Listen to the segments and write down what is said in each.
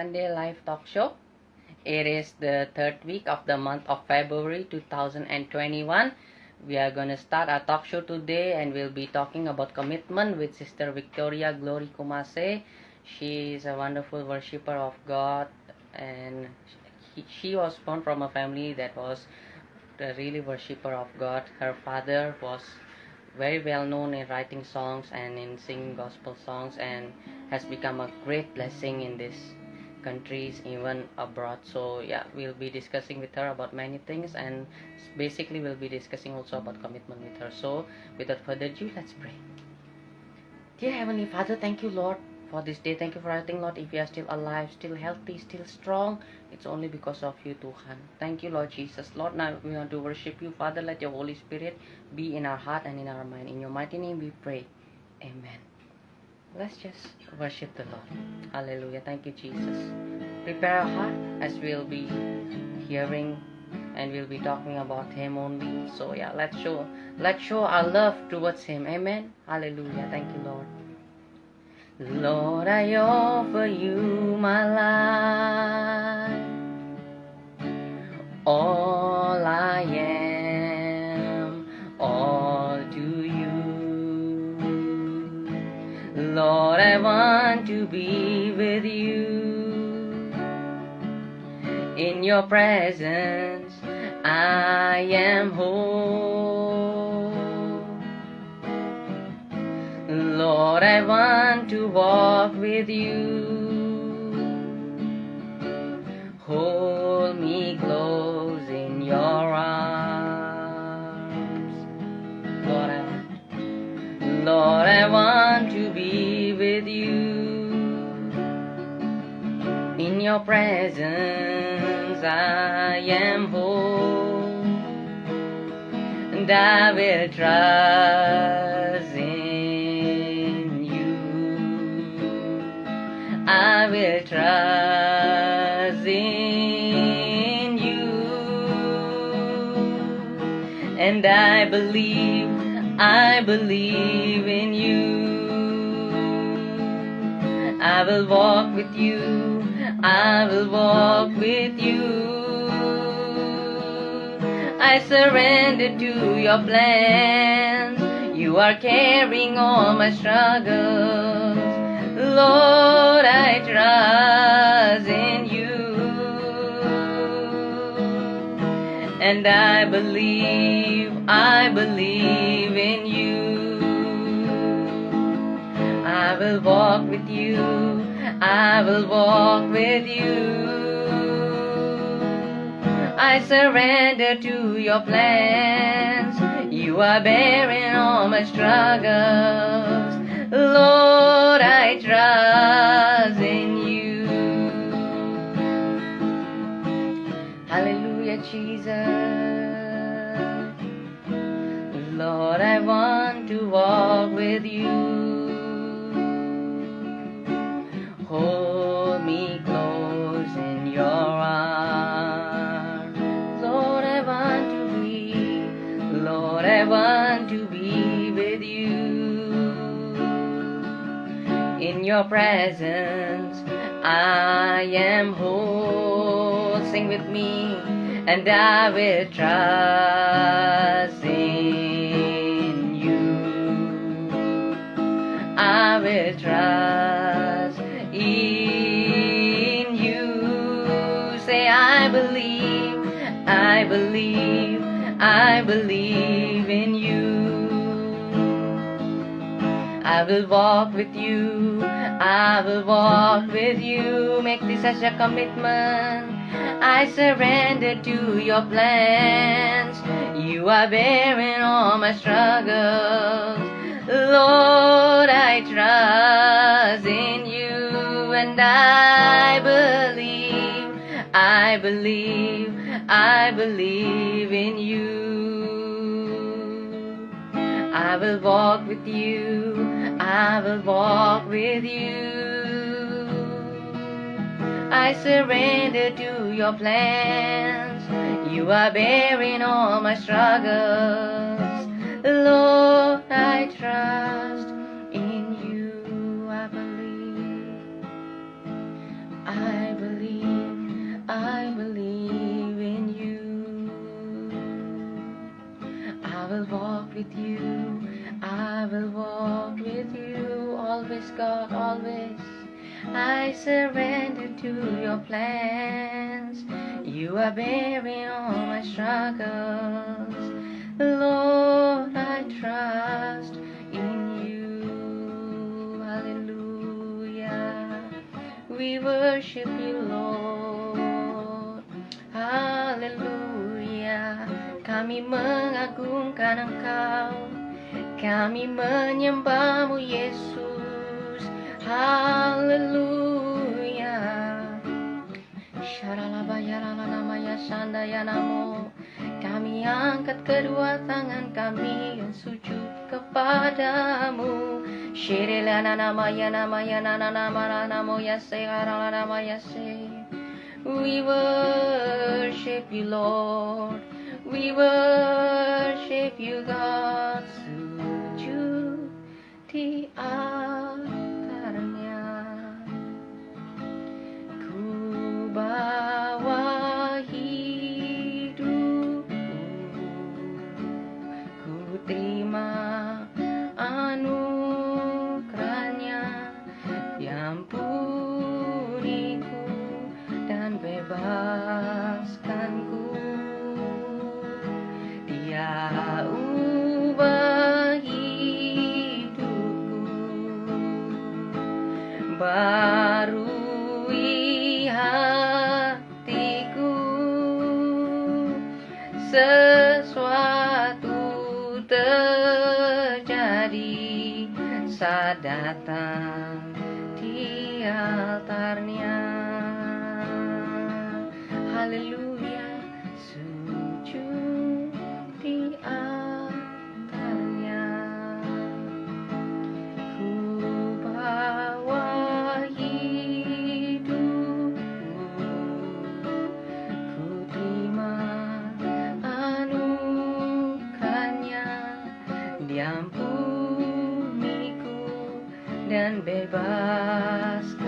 Sunday Live Talk Show. It is the third week of the month of February 2021. We are going to start our talk show today and we'll be talking about commitment with Sister Victoria Glory Kumase. She is a wonderful worshiper of God, and she was born from a family that was a really worshiper of God. Her father was very well known in writing songs and in singing gospel songs, and has become a great blessing in these countries, even abroad. So yeah, we'll be discussing with her about many things, and basically we'll be discussing also about commitment with her. So without further ado, let's pray. Dear Heavenly Father, thank you, Lord, for this day. Thank you for everything, Lord. If we are still alive, still healthy, still strong, it's only because of you, Tuhan. Thank you, Lord Jesus. Lord, now we want to worship you. Father, let your Holy Spirit be in our heart and in our mind. In your mighty name we pray. Amen. Let's just worship the Lord. Hallelujah. Thank you, Jesus. Prepare our heart as we'll be hearing and we'll be talking about Him only. So yeah, let's show our love towards Him. Amen. Hallelujah. Thank you, Lord. Lord, I offer you my life, all I am, all to you. Lord, I want to be with you. In your presence I am whole. Lord, I want to walk with you. Hold me close in your arms. Lord, I want to be with you. In your presence I am whole, and I will trust in you. I will trust in you, and I believe in you. I will walk with you. I will walk with you. I surrender to your plans. You are carrying all my struggles. Lord, I trust in you, and I believe in you. I will walk with you. I will walk with you. I surrender to your plans. You are bearing all my struggles. Lord, I trust in you. Hallelujah, Jesus. Lord, I want to walk with you. Hold me close in your arms. Lord, I want to be with you. In your presence I am whole. Sing with me. And I will trust in you. I will trust in you. Say, I believe in you. I will walk with you. I will walk with you. Make this as a commitment. I surrender to your plans. You are bearing all my struggles. Lord, I trust in you, and I believe in you. I will walk with you. I will walk with you. I surrender to your plans. You are bearing all my struggles. Lord, I trust in you. I believe walk with you. I will walk with you, always God, always. I surrender to your plans. You are bearing all my struggles. Lord, I trust in you. Hallelujah. We worship you, Lord. Haleluya. Kami mengagungkan Engkau. Kami menyembahmu, Yesus. Haleluya. Syaralabayaranamaya sandayanamo. Kami angkat kedua tangan kami yang sujud kepadamu. Shirilanamaya namaya nananamara namo yase haralama yase. We worship you, Lord. We worship you, God. Sujud di altarnya. Ku bawa hidupku, ku terima anugerahnya, diampuniku dan bebaskanku. Dia ubah hidupku, barui hatiku, sesuatu terjadi saat datang di altarnya. Haleluya, sujud di altarnya. Ku bawa hidupku, ku terima anugerahnya, diampuniku dan bebaskanku.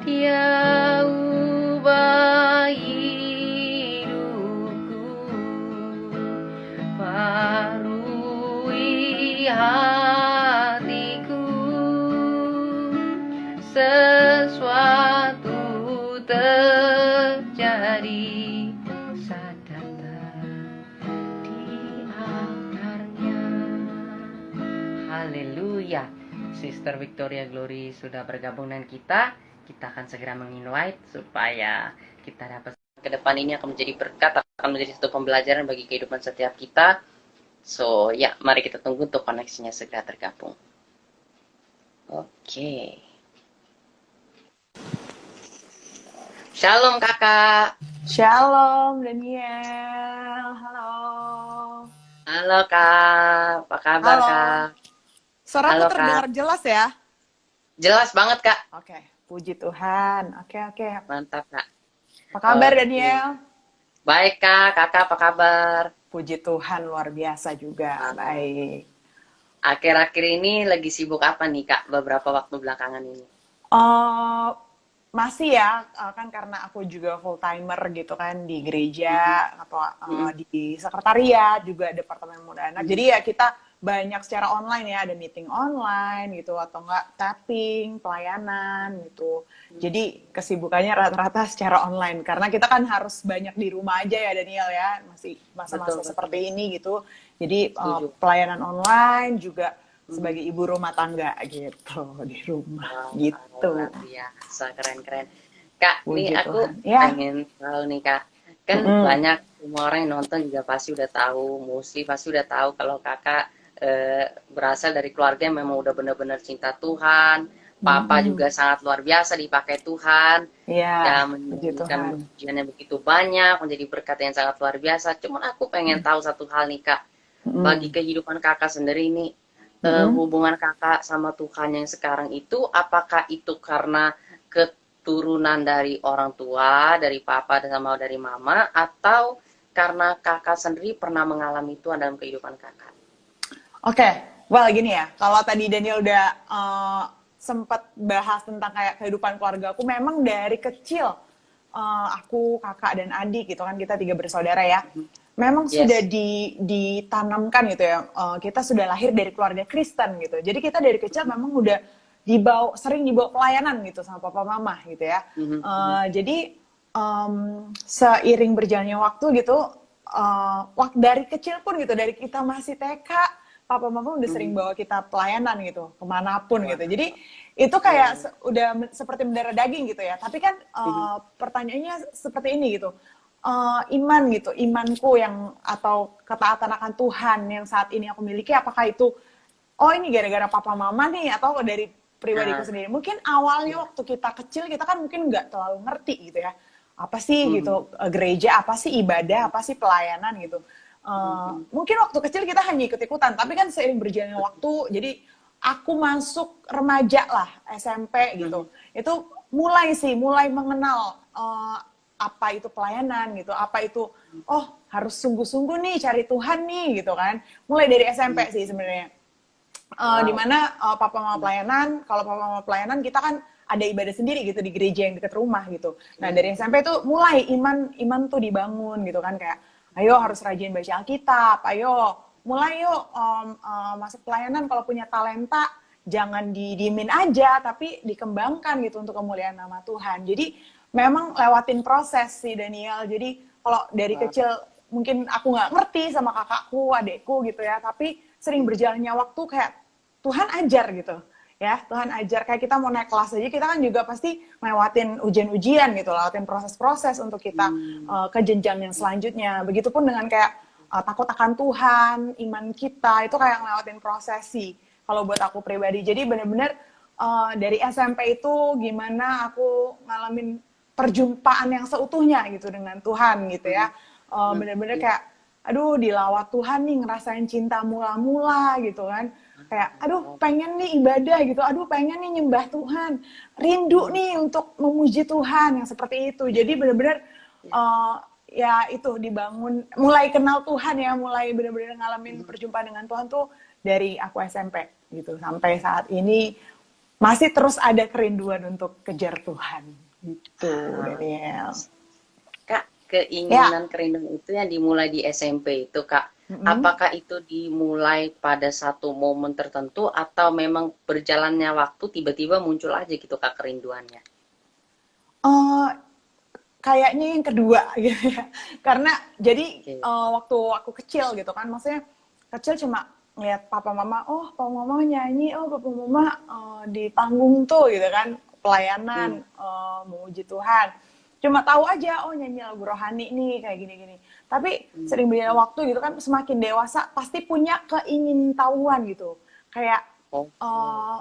Dia ubah hidupku, barui hatiku, sesuatu terjadi saat datang di altarnya. Haleluya. Sister Victoria Glory sudah bergabung dengan kita. Kita akan segera menginvite supaya kita dapat ke depan ini akan menjadi berkat, akan menjadi satu pembelajaran bagi kehidupan setiap kita. So, ya, mari kita tunggu untuk koneksinya segera tergabung. Oke. Shalom kakak. Shalom Daniel, halo. Halo kak, apa kabar Halo. kak? Suaraku Halo, Kak. terdengar jelas ya? Jelas banget kak. Oke, puji Tuhan. Oke. Mantap kak. Apa kabar Oke. Daniel? Baik kak, kakak apa kabar? Puji Tuhan, luar biasa juga. Baik. Akhir-akhir ini lagi sibuk apa nih kak, beberapa waktu belakangan ini? Masih ya, kan karena aku juga full timer gitu kan di gereja atau di sekretariat juga departemen muda anak. Jadi ya kita banyak secara online ya, ada meeting online gitu atau enggak tapping, pelayanan gitu. Jadi kesibukannya rata-rata secara online karena kita kan harus banyak di rumah aja ya Daniel ya, masih masa-masa Betul. seperti ini gitu. Jadi Setuju. pelayanan online juga sebagai ibu rumah tangga gitu di rumah gitu. Luar biasa, keren-keren. Kak, Puji nih aku Tuhan. Ya. pengen tahu nih kak, kan banyak semua orang yang nonton juga pasti udah tahu, mostly pasti udah tahu kalau kakak berasal dari keluarga yang memang udah benar-benar cinta Tuhan. Papa juga sangat luar biasa dipakai Tuhan. Iya, Dan puji Tuhan. menjadikan ujiannya begitu banyak, menjadi berkat yang sangat luar biasa. Cuman aku pengen tahu satu hal nih kak, bagi kehidupan kakak sendiri nih, hubungan kakak sama Tuhan yang sekarang itu, apakah itu karena keturunan dari orang tua, dari papa dan sama dari mama, atau karena kakak sendiri pernah mengalami Tuhan dalam kehidupan kakak? Oke, well gini ya, kalau tadi Daniel udah sempat bahas tentang kayak kehidupan keluarga aku, memang dari kecil aku, kakak, dan adik gitu kan, kita 3 bersaudara ya. Memang sudah Yes. ditanamkan gitu ya, kita sudah lahir dari keluarga Kristen gitu. Jadi kita dari kecil memang udah sering dibawa pelayanan gitu sama papa mama gitu ya. Mhm, mhm, Jadi seiring berjalannya waktu gitu, dari kecil pun gitu, dari kita masih TK, papa mama udah sering mhm. bawa kita pelayanan gitu, kemanapun gitu. Wah, Jadi itu iya, kayak iya. seperti mendarah daging gitu ya. Tapi kan Mhm, pertanyaannya seperti ini gitu. Iman gitu, imanku yang atau ketaatan akan Tuhan yang saat ini aku miliki, apakah itu ini gara-gara papa mama nih atau dari pribadiku nah, sendiri. Mungkin awalnya iya. waktu kita kecil kita kan mungkin nggak terlalu ngerti gitu ya. Apa sih Mhm, gitu gereja, apa sih ibadah, apa sih pelayanan gitu. mhm, Mungkin waktu kecil kita hanya ikut-ikutan, tapi kan seiring berjalannya waktu, jadi aku masuk remaja lah, SMP mhm, gitu. Itu mulai mengenal apa itu pelayanan gitu, apa itu harus sungguh-sungguh nih cari Tuhan nih gitu kan. Mulai dari SMP mhm. sih sebenarnya. Di Wow. mana papa mama Mhm, pelayanan, kalau papa mama pelayanan kita kan ada ibadah sendiri gitu di gereja yang dekat rumah gitu. Nah, iya, dari iya. SMP tuh mulai iman tuh dibangun gitu kan, kayak ayo harus rajin baca Alkitab, ayo mulai yuk masuk pelayanan, kalau punya talenta jangan didiemin aja tapi dikembangkan gitu untuk kemuliaan nama Tuhan. Jadi memang lewatin proses sih Daniel. Jadi kalau dari Wah. kecil mungkin aku nggak ngerti sama kakakku, adekku gitu ya, tapi sering berjalannya waktu kayak Tuhan ajar gitu ya, Tuhan ajar. Kayak kita mau naik kelas aja, kita kan juga pasti lewatin ujian-ujian gitu, lewatin proses-proses untuk kita Hmm. ke jenjang yang selanjutnya. Begitupun dengan kayak takut akan Tuhan, iman kita itu kayak ngelewatin prosesi kalau buat aku pribadi. Jadi bener-bener dari SMP itu gimana aku ngalamin perjumpaan yang seutuhnya gitu dengan Tuhan gitu Mhm, ya. mhm, Bener-bener iya. kayak aduh dilawat Tuhan nih, ngerasain cinta mula-mula gitu kan, kayak aduh Oh, pengen nih ibadah gitu, aduh pengen nih nyembah Tuhan, rindu mhm, nih untuk memuji Tuhan yang seperti itu. iya, Jadi bener-bener iya. ya itu dibangun, mulai kenal Tuhan ya, mulai bener-bener ngalamin Mhm. perjumpaan dengan Tuhan tuh dari aku SMP gitu sampai saat ini masih terus ada kerinduan untuk kejar Tuhan gitu Ah, Daniel. Kak, Ya. keinginan kerinduan itu yang dimulai di SMP itu, Kak, Mm-mm. apakah itu dimulai pada satu momen tertentu atau memang berjalannya waktu tiba-tiba muncul aja gitu, Kak, kerinduannya? Eh, Kayaknya yang kedua gitu ya. Karena jadi Oke. waktu aku kecil gitu kan, maksudnya kecil cuma ngeliat papa mama, papa mama nyanyi, papa mama di panggung tuh gitu kan, Hmm, pelayanan, memuji Tuhan. Cuma tahu aja, nyanyi lagu rohani nih kayak gini-gini. Tapi hmm, sering berjalan hmm. waktu gitu kan, semakin dewasa pasti punya keingintahuan gitu. Kayak Oh, oh. eh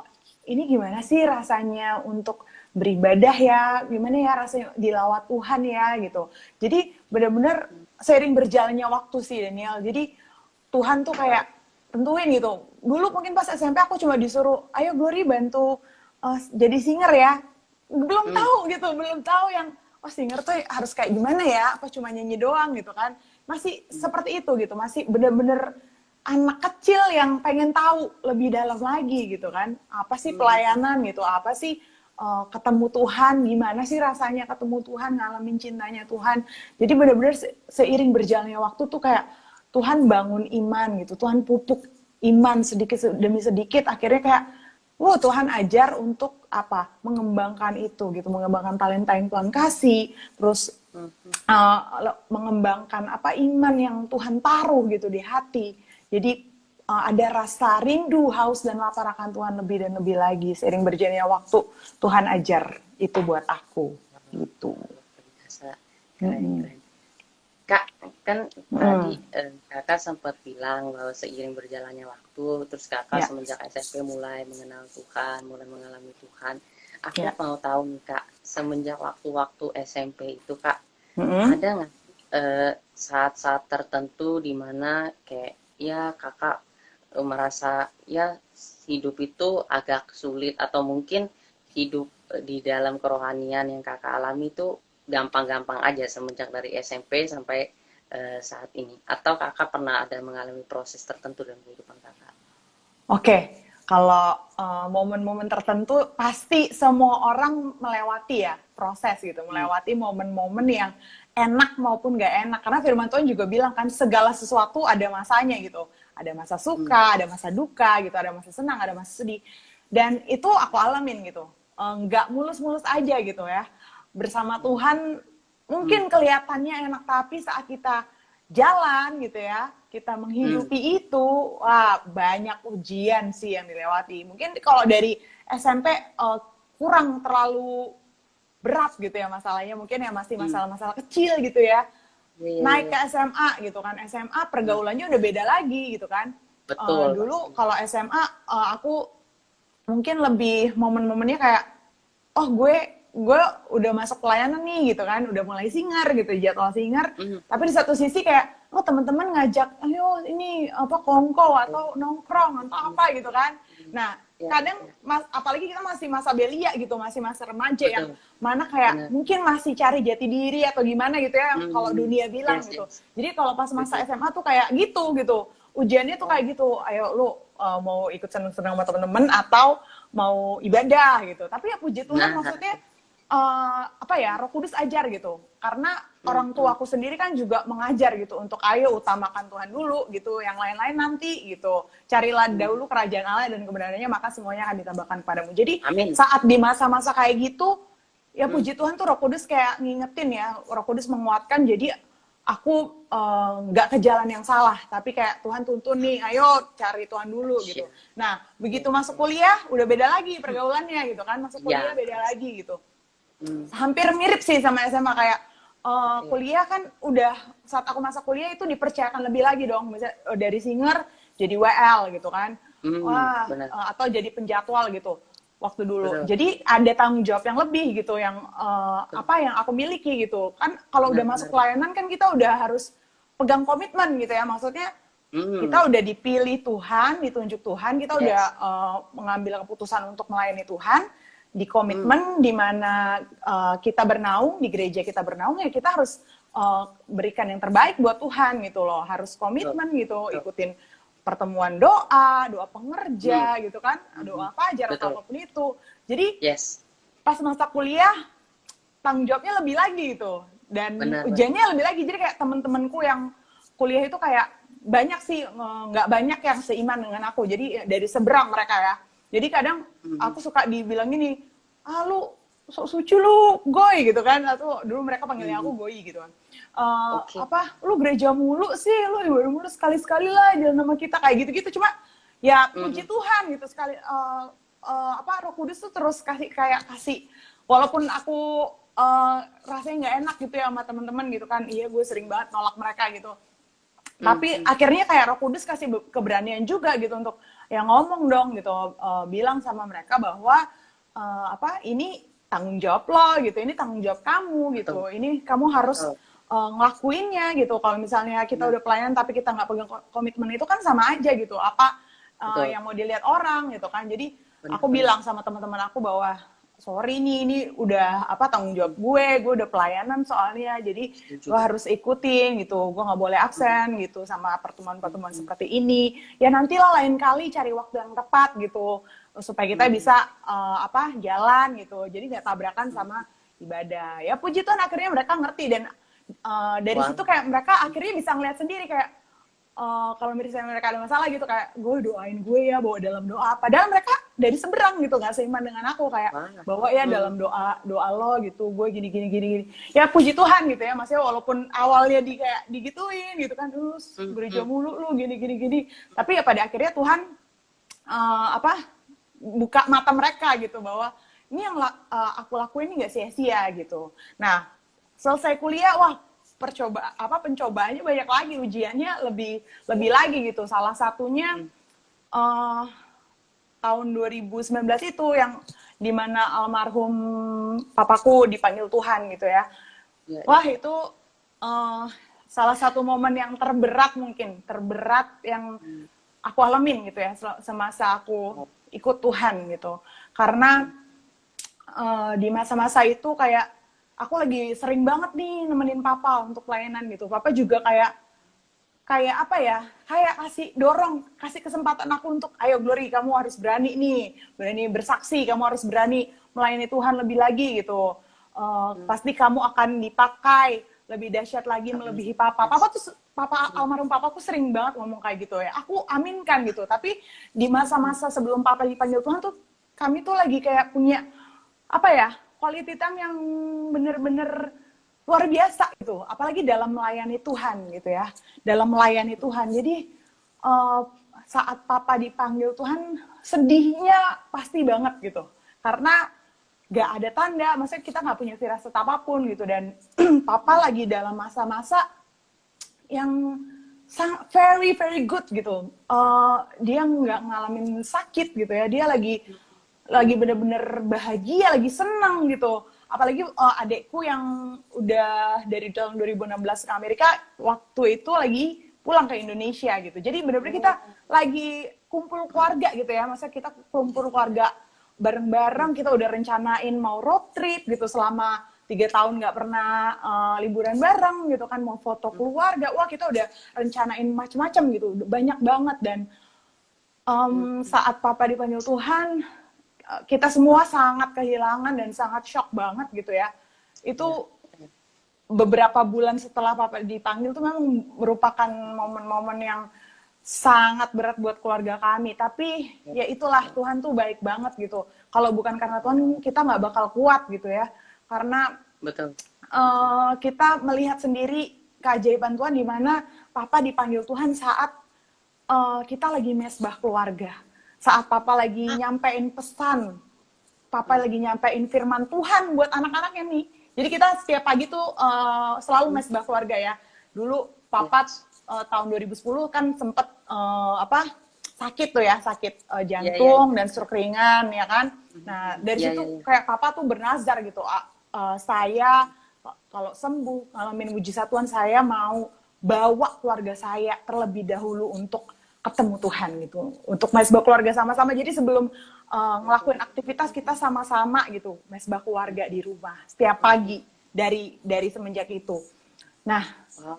ini gimana sih rasanya untuk beribadah ya, gimana ya rasanya dilawat Tuhan ya gitu. Jadi benar-benar seiring berjalannya waktu sih Daniel. Jadi Tuhan tuh Wow. kayak tentuin gitu. Dulu mungkin pas SMP aku cuma disuruh, ayo Glory bantu jadi singer ya. Belum Hmm, tahu gitu, belum tahu yang singer tuh harus kayak gimana ya, apa cuma nyanyi doang gitu kan. Masih hmm, seperti itu gitu, masih bener-bener anak kecil yang pengen tahu lebih dalam lagi gitu kan. Apa sih hmm, hmm, pelayanan gitu, apa sih ketemu Tuhan, gimana sih rasanya ketemu Tuhan, ngalamin cintanya Tuhan. Jadi bener-bener seiring berjalannya waktu tuh kayak Tuhan bangun iman gitu, Tuhan pupuk iman sedikit demi sedikit, akhirnya kayak Tuhan ajar untuk apa? Mengembangkan itu gitu, mengembangkan talenta yang Tuhan kasih, terus hmm, hmm. mengembangkan apa iman yang Tuhan taruh gitu di hati. Jadi ada rasa rindu, haus dan lapar akan Tuhan lebih dan lebih lagi seiring berjalannya waktu. Tuhan ajar itu buat aku gitu. Luar biasa. Keren, Mm-mm. keren. Kak, kan tadi Mm. kakak sempat bilang bahwa seiring berjalannya waktu, terus kakak Ya, semenjak SMP mulai mengenal Tuhan, mulai mengalami Tuhan. Aku ya. mau tahu nih Kak, semenjak waktu-waktu SMP itu Kak, Mm-mm. ada nggak saat-saat tertentu di mana kayak ya kakak merasa ya hidup itu agak sulit atau mungkin hidup di dalam kerohanian yang kakak alami itu gampang-gampang aja semenjak dari SMP sampai saat ini atau kakak pernah ada mengalami proses tertentu dalam kehidupan kakak? Oke. kalau momen-momen tertentu pasti semua orang melewati ya proses gitu, melewati momen-momen yang enak maupun gak enak. Karena firman Tuhan juga bilang kan segala sesuatu ada masanya gitu. Ada masa suka, ada masa duka gitu, ada masa senang, ada masa sedih. Dan itu aku alamin gitu. Nggak mulus-mulus aja gitu ya. Bersama Tuhan mungkin kelihatannya enak, tapi saat kita jalan gitu ya, kita menghidupi itu, wah banyak ujian sih yang dilewati. Mungkin kalau dari SMP kurang terlalu berat gitu ya masalahnya, mungkin ya masih masalah-masalah kecil gitu ya. Naik ke SMA gitu kan, SMA pergaulannya udah beda lagi gitu kan. Betul. Dulu kalau SMA aku mungkin lebih momen-momennya kayak, oh gue udah masuk pelayanan nih gitu kan, udah mulai singar gitu, jadwal singar. Tapi di satu sisi kayak, oh teman-teman ngajak, ayo ini apa kongko atau nongkrong atau apa gitu kan. Nah kadang apalagi kita masih masa belia gitu, masih masa remaja yang mana kayak mungkin masih cari jati diri atau gimana gitu ya, kalau dunia bilang gitu. Jadi kalau pas masa SMA tuh kayak gitu, ujiannya tuh kayak gitu, ayo lu mau ikut seneng-seneng sama temen-temen atau mau ibadah gitu. Tapi ya puji Tuhan, maksudnya apa ya, Roh Kudus ajar gitu. Karena orang tuaku sendiri kan juga mengajar gitu untuk ayo utamakan Tuhan dulu gitu, yang lain-lain nanti gitu. Carilah dahulu kerajaan Allah dan kebenarannya, maka semuanya akan ditambahkan padamu. Jadi saat di masa-masa kayak gitu, ya puji Tuhan tuh Roh Kudus kayak ngingetin ya, Roh Kudus menguatkan. Jadi aku nggak ke jalan yang salah, tapi kayak Tuhan tuntun nih, ayo cari Tuhan dulu gitu. Nah begitu masuk kuliah udah beda lagi pergaulannya gitu kan, masuk kuliah beda lagi gitu. Hampir mirip sih sama SMA, kayak kuliah kan udah, saat aku masa kuliah itu dipercayakan lebih lagi dong, misalnya dari singer jadi WL gitu kan, atau jadi penjadwal gitu waktu dulu. Jadi ada tanggung jawab yang lebih gitu, yang apa yang aku miliki gitu kan. Kalau udah masuk pelayanan kan kita udah harus pegang komitmen gitu ya, maksudnya kita udah dipilih Tuhan, ditunjuk Tuhan, kita udah mengambil keputusan untuk melayani Tuhan di komitmen di mana kita bernaung di gereja, kita bernaung ya kita harus berikan yang terbaik buat Tuhan gitu loh, harus komitmen gitu, ikutin pertemuan doa pengerja gitu kan, doa fajar atau apapun itu. Jadi pas masa kuliah tanggung jawabnya lebih lagi gitu, dan ujiannya lebih lagi. Jadi kayak temen-temenku yang kuliah itu kayak banyak sih, nggak banyak yang seiman dengan aku, jadi dari seberang mereka ya. Jadi kadang aku suka dibilang gini, lu sok suci lu, goy gitu kan, atau dulu mereka panggilnya aku goy gitu kan. Apa, lu gereja mulu sih, lu ibadah mulu, sekali-sekali lah jalan sama kita, kayak gitu-gitu. Cuma ya puji Tuhan gitu, sekali apa, Roh Kudus tuh terus kasih, walaupun aku rasanya nggak enak gitu ya sama teman-teman gitu kan, iya gue sering banget nolak mereka gitu. Tapi akhirnya kayak Roh Kudus kasih keberanian juga gitu untuk ya ngomong dong gitu, bilang sama mereka bahwa apa, ini tanggung jawab lo gitu, ini tanggung jawab kamu gitu, ini kamu harus ngelakuinnya gitu. Kalau misalnya kita udah pelayanan tapi kita nggak pegang komitmen itu kan sama aja gitu, apa yang mau dilihat orang gitu kan. Jadi aku bilang sama teman-teman aku bahwa sorry nih, ini udah apa, tanggung jawab gue udah pelayanan soalnya, jadi gue harus ikutin gitu, gue nggak boleh absen gitu sama pertemuan-pertemuan seperti ini. Ya nantilah lain kali cari waktu yang tepat gitu, supaya kita bisa apa, jalan gitu, jadi nggak tabrakan sama ibadah. Ya puji Tuhan akhirnya mereka ngerti, dan dari situ kayak mereka akhirnya bisa ngeliat sendiri kayak kalau misalnya mereka ada masalah gitu, kayak gue doain gue ya, bawa dalam doa. Padahal mereka dari seberang gitu, nggak seiman dengan aku, kayak bawa ya dalam doa lo gitu, gue gini. Ya puji Tuhan gitu ya, maksudnya walaupun awalnya kayak digituin gitu kan, terus gereja mulu lu gini. Tapi ya pada akhirnya Tuhan apa, buka mata mereka gitu, bahwa ini yang aku lakuin ini nggak sia-sia gitu. Nah selesai kuliah, wah pencobaannya banyak lagi, ujiannya lebih lagi gitu. Salah satunya tahun 2019 itu yang dimana almarhum papaku dipanggil Tuhan gitu ya. Wah itu salah satu momen yang terberat yang aku alamin gitu ya semasa aku ikut Tuhan gitu. Karena di masa-masa itu kayak aku lagi sering banget nih nemenin papa untuk pelayanan gitu. Papa juga kayak kayak apa ya, kayak kasih dorong, kasih kesempatan aku untuk, ayo Glory, kamu harus berani nih, berani bersaksi, kamu harus berani melayani Tuhan lebih lagi gitu. Pasti kamu akan dipakai lebih dahsyat lagi melebihi papa. Papa almarhum papaku sering banget ngomong kayak gitu ya. Aku aminkan gitu. Tapi di masa-masa sebelum papa dipanggil Tuhan tuh, kami tuh lagi kayak punya apa ya, quality time yang bener-bener luar biasa gitu, apalagi dalam melayani Tuhan gitu ya, dalam melayani Tuhan. Jadi saat papa dipanggil Tuhan, sedihnya pasti banget gitu, karena gak ada tanda, maksudnya kita gak punya firasat apapun gitu, dan papa lagi dalam masa-masa yang very very good gitu. Dia nggak ngalamin sakit gitu ya, dia lagi bener-bener bahagia, lagi senang gitu. Apalagi adekku yang udah dari tahun 2016 ke Amerika, waktu itu lagi pulang ke Indonesia gitu. Jadi bener-bener kita lagi kumpul keluarga gitu ya. Masa kita kumpul keluarga bareng-bareng, kita udah rencanain mau road trip gitu selama 3 tahun nggak pernah liburan bareng gitu kan, mau foto keluarga. Wah, kita udah rencanain macem-macem gitu, banyak banget. Dan saat papa dipanggil Tuhan, kita semua sangat kehilangan dan sangat shock banget gitu ya. Itu beberapa bulan setelah papa dipanggil tuh memang merupakan momen-momen yang sangat berat buat keluarga kami. Tapi ya itulah, Tuhan tuh baik banget gitu. Kalau bukan karena Tuhan, kita nggak bakal kuat gitu ya. Karena Betul. Kita melihat sendiri keajaiban Tuhan di mana papa dipanggil Tuhan saat kita lagi mesbah keluarga. Saat papa lagi nyampein pesan, papa lagi nyampein firman Tuhan buat anak-anaknya nih. Jadi kita setiap pagi tuh selalu mesbah keluarga ya. Dulu papa tahun 2010 kan sempet sakit tuh ya, sakit jantung dan stroke ringan ya kan. Nah dari situ kayak papa tuh bernazar gitu, saya kalau sembuh ngalamin mujizat Tuhan, saya mau bawa keluarga saya terlebih dahulu untuk ketemu Tuhan gitu, untuk mesbah keluarga sama-sama. Jadi sebelum ngelakuin aktivitas, kita sama-sama gitu mesbah keluarga di rumah setiap pagi dari semenjak itu. Nah,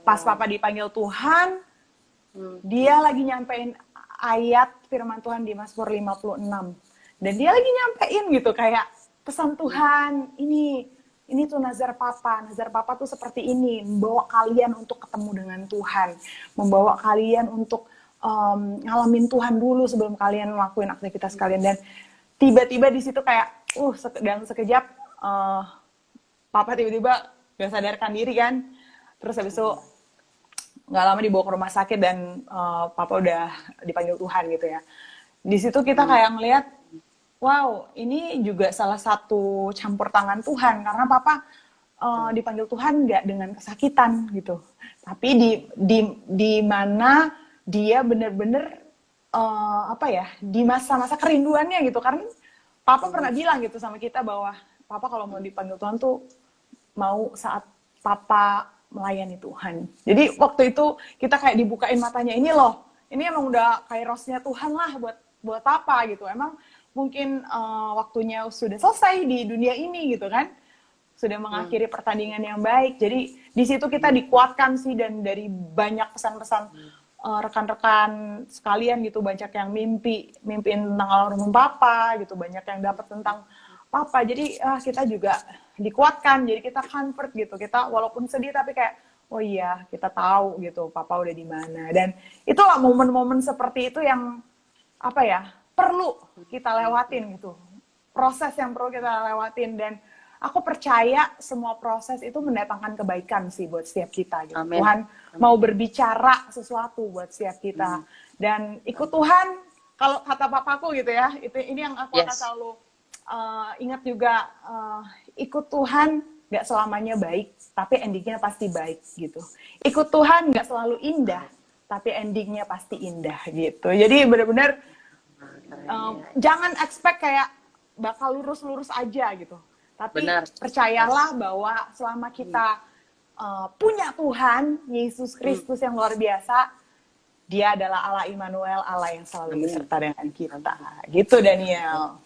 pas papa dipanggil Tuhan, dia lagi nyampein ayat firman Tuhan di Mazmur 56, dan dia lagi nyampein gitu kayak pesan Tuhan, ini tuh nazar papa tuh seperti ini, membawa kalian untuk ketemu dengan Tuhan, membawa kalian untuk ngalamin Tuhan dulu sebelum kalian ngelakuin aktivitas kalian. Dan tiba-tiba di situ kayak dalam sekejap papa tiba-tiba gak sadarkan diri kan, terus habis itu nggak lama dibawa ke rumah sakit dan papa udah dipanggil Tuhan gitu ya. Di situ kita kayak ngelihat, wow, ini juga salah satu campur tangan Tuhan, karena papa dipanggil Tuhan nggak dengan kesakitan gitu, tapi di mana dia bener-bener di masa-masa kerinduannya gitu. Karena papa pernah bilang gitu sama kita bahwa papa kalau mau dipanggil Tuhan tuh mau saat papa melayani Tuhan. Jadi waktu itu kita kayak dibukain matanya, ini loh, ini emang udah kairosnya Tuhan lah buat papa gitu. Emang mungkin waktunya sudah selesai di dunia ini gitu kan, sudah mengakhiri pertandingan yang baik. Jadi di situ kita dikuatkan sih, dan dari banyak pesan-pesan rekan-rekan sekalian gitu, banyak yang mimpiin tentang almarhum papa gitu, banyak yang dapat tentang papa. Jadi kita juga dikuatkan, jadi kita comfort gitu. Kita walaupun sedih tapi kayak, oh iya, kita tahu gitu papa udah di mana. Dan itulah momen-momen seperti itu yang perlu kita lewatin gitu, proses yang perlu kita lewatin. Dan aku percaya semua proses itu mendatangkan kebaikan sih buat setiap kita gitu. Amen. Tuhan mau berbicara sesuatu buat setiap kita. Dan ikut Tuhan, kalau kata papaku gitu ya, ini yang aku akan selalu ingat juga, ikut Tuhan gak selamanya baik, tapi endingnya pasti baik gitu. Ikut Tuhan gak selalu indah, tapi endingnya pasti indah gitu. Jadi benar-benar jangan expect kayak bakal lurus-lurus aja gitu. Tapi percayalah bahwa selama kita punya Tuhan Yesus Kristus yang luar biasa, Dia adalah Allah Immanuel, Allah yang selalu beserta dengan kita. Gitu Daniel.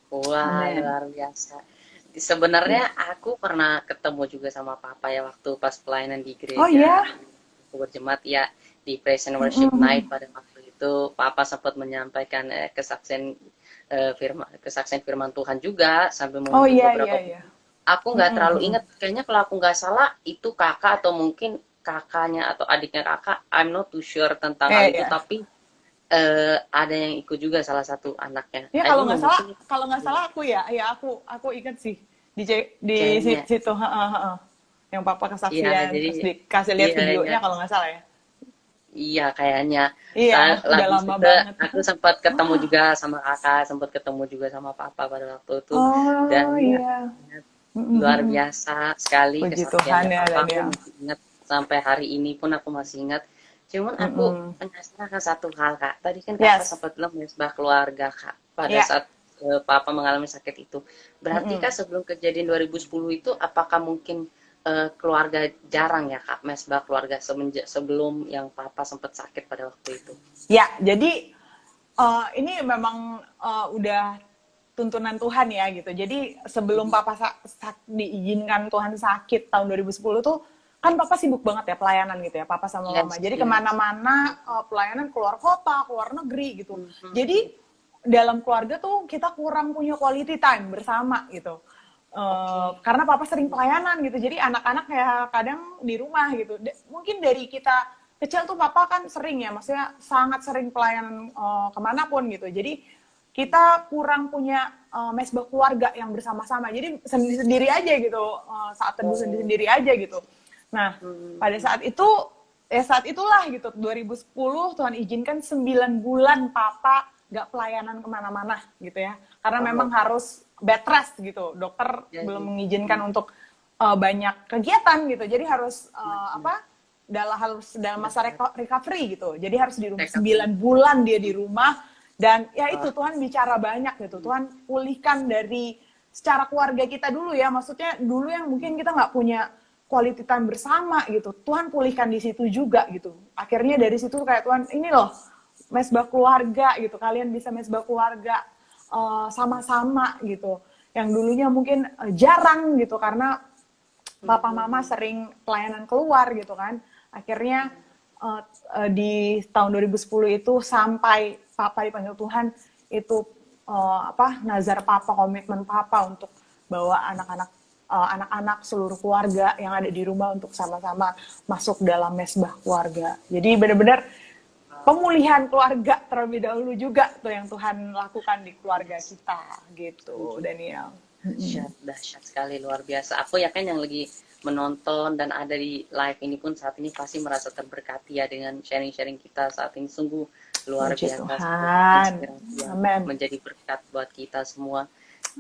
Wah, luar biasa. Sebenarnya aku pernah ketemu juga sama papa ya waktu pas pelayanan di gereja. Oh iya? Aku berjemaat ya. di praise and worship night pada waktu itu Papa sempat menyampaikan kesaksian firman Tuhan juga sambil Oh memimpin iya iya beberapa. iya. Aku nggak terlalu ingat, kayaknya kalau aku nggak salah itu kakak atau mungkin kakaknya atau adiknya kakak, I'm not too sure tentang hal itu, Iya. tapi ada yang ikut juga salah satu anaknya. Ya I don't know, mungkin kalau nggak salah aku ya aku ingat sih di kayaknya situ, yang papa iya, kesaksian jadi terus dikasih lihat iya, videonya kalau nggak salah ya. iya kayaknya. Iya, udah Habis lama itu banget. aku sempat ketemu Wah, juga sama kakak, sempat ketemu juga sama papa pada waktu itu, dan oh ya iya. luar biasa sekali Puji Tuhan kesaksiannya ya papa. Aku Daniel. masih ingat sampai hari ini pun aku masih ingat. Cuman aku penasaran satu hal kak. Tadi kan kakak Yes, sempat bilang mesbah keluarga kak. Pada ya. saat papa mengalami sakit itu. Berarti kak sebelum kejadian 2010 itu apakah mungkin keluarga jarang ya kak mesbah keluarga semenjak sebelum yang papa sempat sakit pada waktu itu? Ya, jadi ini memang udah tuntunan Tuhan ya gitu. Jadi sebelum papa diizinkan Tuhan sakit tahun 2010 tuh kan papa sibuk banget ya pelayanan gitu ya, papa sama mama. Yes, Jadi yes. kemana-mana pelayanan keluar kota, keluar negeri gitu. Jadi dalam keluarga tuh kita kurang punya quality time bersama gitu. Oke. Karena papa sering pelayanan gitu, jadi anak-anak kayak kadang di rumah gitu. Mungkin dari kita kecil tuh papa kan sering ya, maksudnya sangat sering pelayanan kemanapun gitu. Jadi kita kurang punya mesbah keluarga yang bersama-sama. Jadi sendiri-sendiri aja gitu, saat teduh sendiri-sendiri aja gitu. Nah, pada saat itu, ya saat itulah gitu, 2010 Tuhan izinkan 9 bulan papa gak pelayanan kemana-mana gitu ya. Karena memang harus bed rest gitu. Dokter belum mengizinkan untuk banyak kegiatan gitu. Jadi harus dalam masa recovery gitu. Jadi harus di rumah 9 bulan dia di rumah. Dan ya itu Tuhan bicara banyak gitu. Tuhan pulihkan dari secara keluarga kita dulu ya. Maksudnya dulu yang mungkin kita nggak punya quality time bersama gitu. Tuhan pulihkan di situ juga gitu. Akhirnya dari situ kayak Tuhan, ini loh mesbah keluarga gitu. Kalian bisa mesbah keluarga sama-sama gitu. Yang dulunya mungkin jarang gitu karena papa mama sering pelayanan keluar gitu kan. Akhirnya di tahun 2010 itu sampai papa dipanggil Tuhan itu nazar papa, komitmen papa untuk bawa anak-anak seluruh keluarga yang ada di rumah untuk sama-sama masuk dalam mesbah keluarga. Jadi benar-benar pemulihan keluarga terlebih dahulu juga tuh yang Tuhan lakukan di keluarga kita gitu, Daniel. Dahsyat sekali, luar biasa. Aku yakin yang lagi menonton dan ada di live ini pun saat ini pasti merasa terberkati ya dengan sharing-sharing kita saat ini. Sungguh luar Puji biasa, Tuhan. inspirasi yang Amen. menjadi berkat buat kita semua.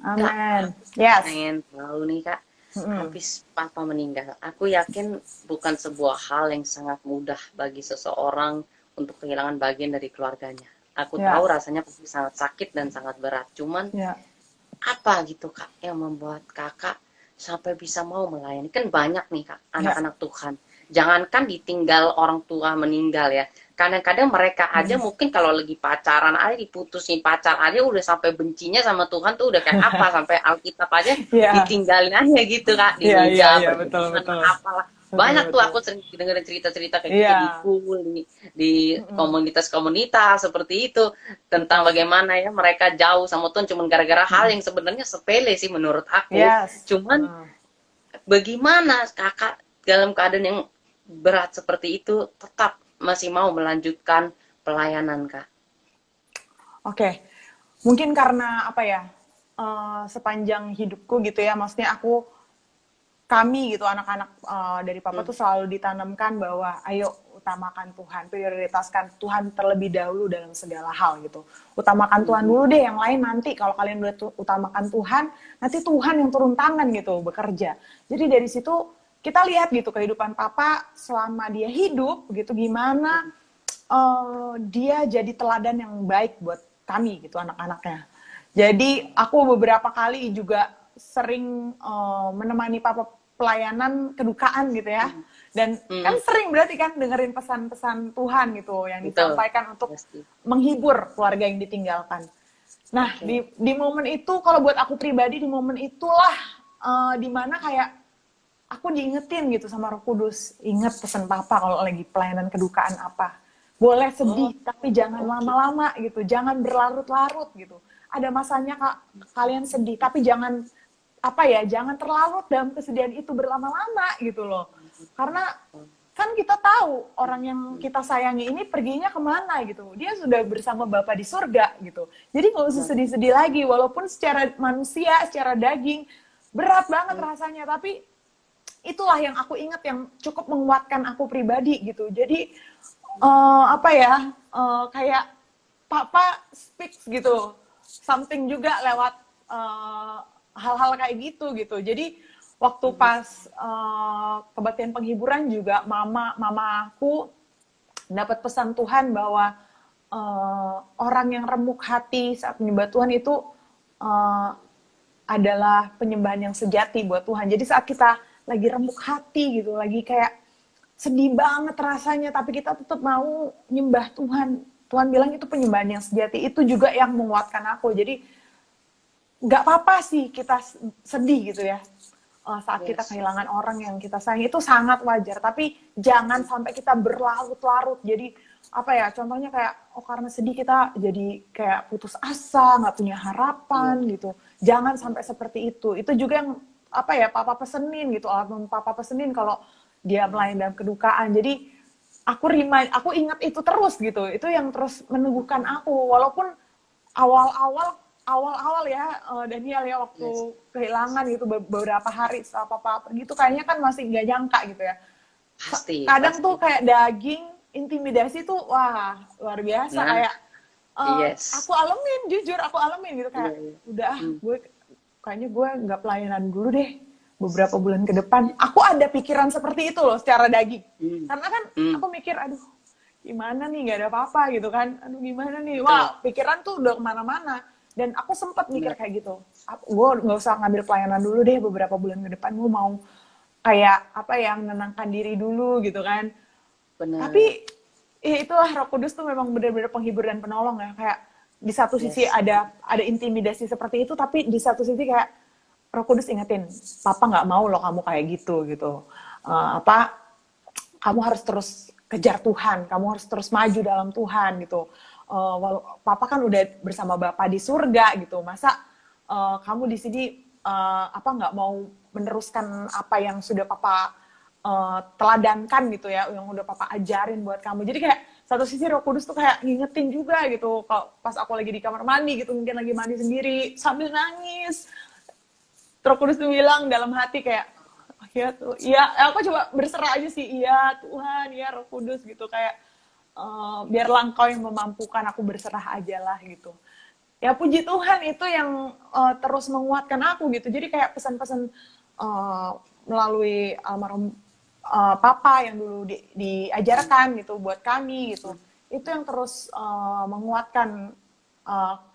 Amen. Kak, Yes. pengen tahu nih kak, habis papa meninggal, aku yakin bukan sebuah hal yang sangat mudah bagi seseorang untuk kehilangan bagian dari keluarganya. Aku tahu rasanya pasti sangat sakit dan sangat berat. Cuman apa gitu kak yang membuat kakak sampai bisa mau melayani? Kan banyak nih kak anak-anak Tuhan. Jangankan ditinggal orang tua meninggal ya. Kadang-kadang mereka aja mungkin kalau lagi pacaran aja diputusin pacar aja udah sampai bencinya sama Tuhan tuh udah kayak apa, sampai Alkitab aja ditinggalin aja gitu kak, diluga, betul. apalah. Banyak tuh aku sering dengerin cerita-cerita kayak gitu di komunitas-komunitas seperti itu tentang bagaimana ya mereka jauh sama Tuhan cuman gara-gara hal yang sebenarnya sepele sih menurut aku. Cuman bagaimana kakak dalam keadaan yang berat seperti itu tetap masih mau melanjutkan pelayanan kak? Oke, mungkin karena apa ya, sepanjang hidupku gitu ya, maksudnya kami gitu anak-anak dari papa tuh selalu ditanamkan bahwa ayo utamakan Tuhan, prioritaskan Tuhan terlebih dahulu dalam segala hal gitu. Utamakan Tuhan dulu deh, yang lain nanti. Kalau kalian udah utamakan Tuhan, nanti Tuhan yang turun tangan gitu bekerja. Jadi dari situ kita lihat gitu kehidupan papa selama dia hidup gitu, gimana dia jadi teladan yang baik buat kami gitu anak-anaknya. Jadi aku beberapa kali juga sering menemani papa pelayanan kedukaan gitu ya. Dan kan sering berarti kan dengerin pesan-pesan Tuhan gitu yang disampaikan untuk menghibur keluarga yang ditinggalkan. Nah, di momen itu kalau buat aku pribadi di momen itulah dimana kayak aku diingetin gitu sama Roh Kudus, inget pesan Papa kalau lagi pelayanan kedukaan apa. Boleh sedih, tapi jangan lama-lama gitu, jangan berlarut-larut gitu. Ada masanya kalian sedih, tapi jangan jangan terlarut dalam kesedihan itu berlama-lama gitu loh. Karena kan kita tahu orang yang kita sayangi ini perginya kemana gitu. Dia sudah bersama Bapa di surga gitu. Jadi nggak usah sedih-sedih lagi, walaupun secara manusia, secara daging berat banget rasanya, tapi itulah yang aku ingat yang cukup menguatkan aku pribadi gitu. Jadi kayak Papa speaks gitu, something juga lewat hal-hal kayak gitu. Jadi waktu pas kebaktian penghiburan juga mama aku dapat pesan Tuhan bahwa orang yang remuk hati saat menyembah Tuhan itu adalah penyembahan yang sejati buat Tuhan. Jadi saat kita lagi remuk hati gitu, lagi kayak sedih banget rasanya, tapi kita tetap mau nyembah Tuhan. Tuhan bilang itu penyembahan yang sejati. Itu juga yang menguatkan aku. Jadi nggak apa-apa sih kita sedih gitu ya. Saat kita kehilangan orang yang kita sayang, itu sangat wajar. Tapi jangan sampai kita berlarut-larut. Jadi contohnya kayak karena sedih kita jadi kayak putus asa, nggak punya harapan gitu. Jangan sampai seperti itu. Itu juga yang Papa pesenin gitu. Papa pesenin kalau dia melayani dalam kedukaan. Jadi aku ingat itu terus gitu. Itu yang terus meneguhkan aku. Walaupun awal-awal ya Daniel ya, waktu kehilangan gitu beberapa hari setelah Papa pergi itu kayaknya kan masih nggak nyangka gitu ya. Kadang tuh kayak daging intimidasi tuh wah luar biasa. Kayak aku alamin gitu kayak udah kayaknya gue nggak pelayanan dulu deh beberapa bulan ke depan. Aku ada pikiran seperti itu loh secara daging. Karena kan aku mikir aduh gimana nih, nggak ada apa-apa gitu kan, aduh gimana nih, wah pikiran tuh udah kemana-mana. Dan aku sempat mikir kayak gitu, gue nggak usah ngambil pelayanan dulu deh beberapa bulan ke depan, gue mau kayak menenangkan diri dulu gitu kan. Benar. Tapi itulah Roh Kudus tuh memang benar-benar penghibur dan penolong ya. Kayak di satu sisi ada intimidasi seperti itu, tapi di satu sisi kayak Roh Kudus ingetin, Papa nggak mau loh kamu kayak gitu. Kamu harus terus kejar Tuhan, kamu harus terus maju dalam Tuhan gitu. Papa kan udah bersama Bapa di surga gitu, masa kamu di sini nggak mau meneruskan apa yang sudah Papa teladankan gitu ya, yang udah Papa ajarin buat kamu. Jadi kayak satu sisi Roh Kudus tuh kayak ngingetin juga gitu, kalau pas aku lagi di kamar mandi gitu, mungkin lagi mandi sendiri sambil nangis, Roh Kudus tuh bilang dalam hati kayak aku coba berserah aja sih, iya Tuhan, ya Roh Kudus gitu, kayak biarlah Engkau yang memampukan, aku berserah aja lah gitu. Ya puji Tuhan itu yang terus menguatkan aku gitu. Jadi kayak pesan-pesan melalui almarhum Papa yang dulu diajarkan gitu buat kami gitu, itu yang terus menguatkan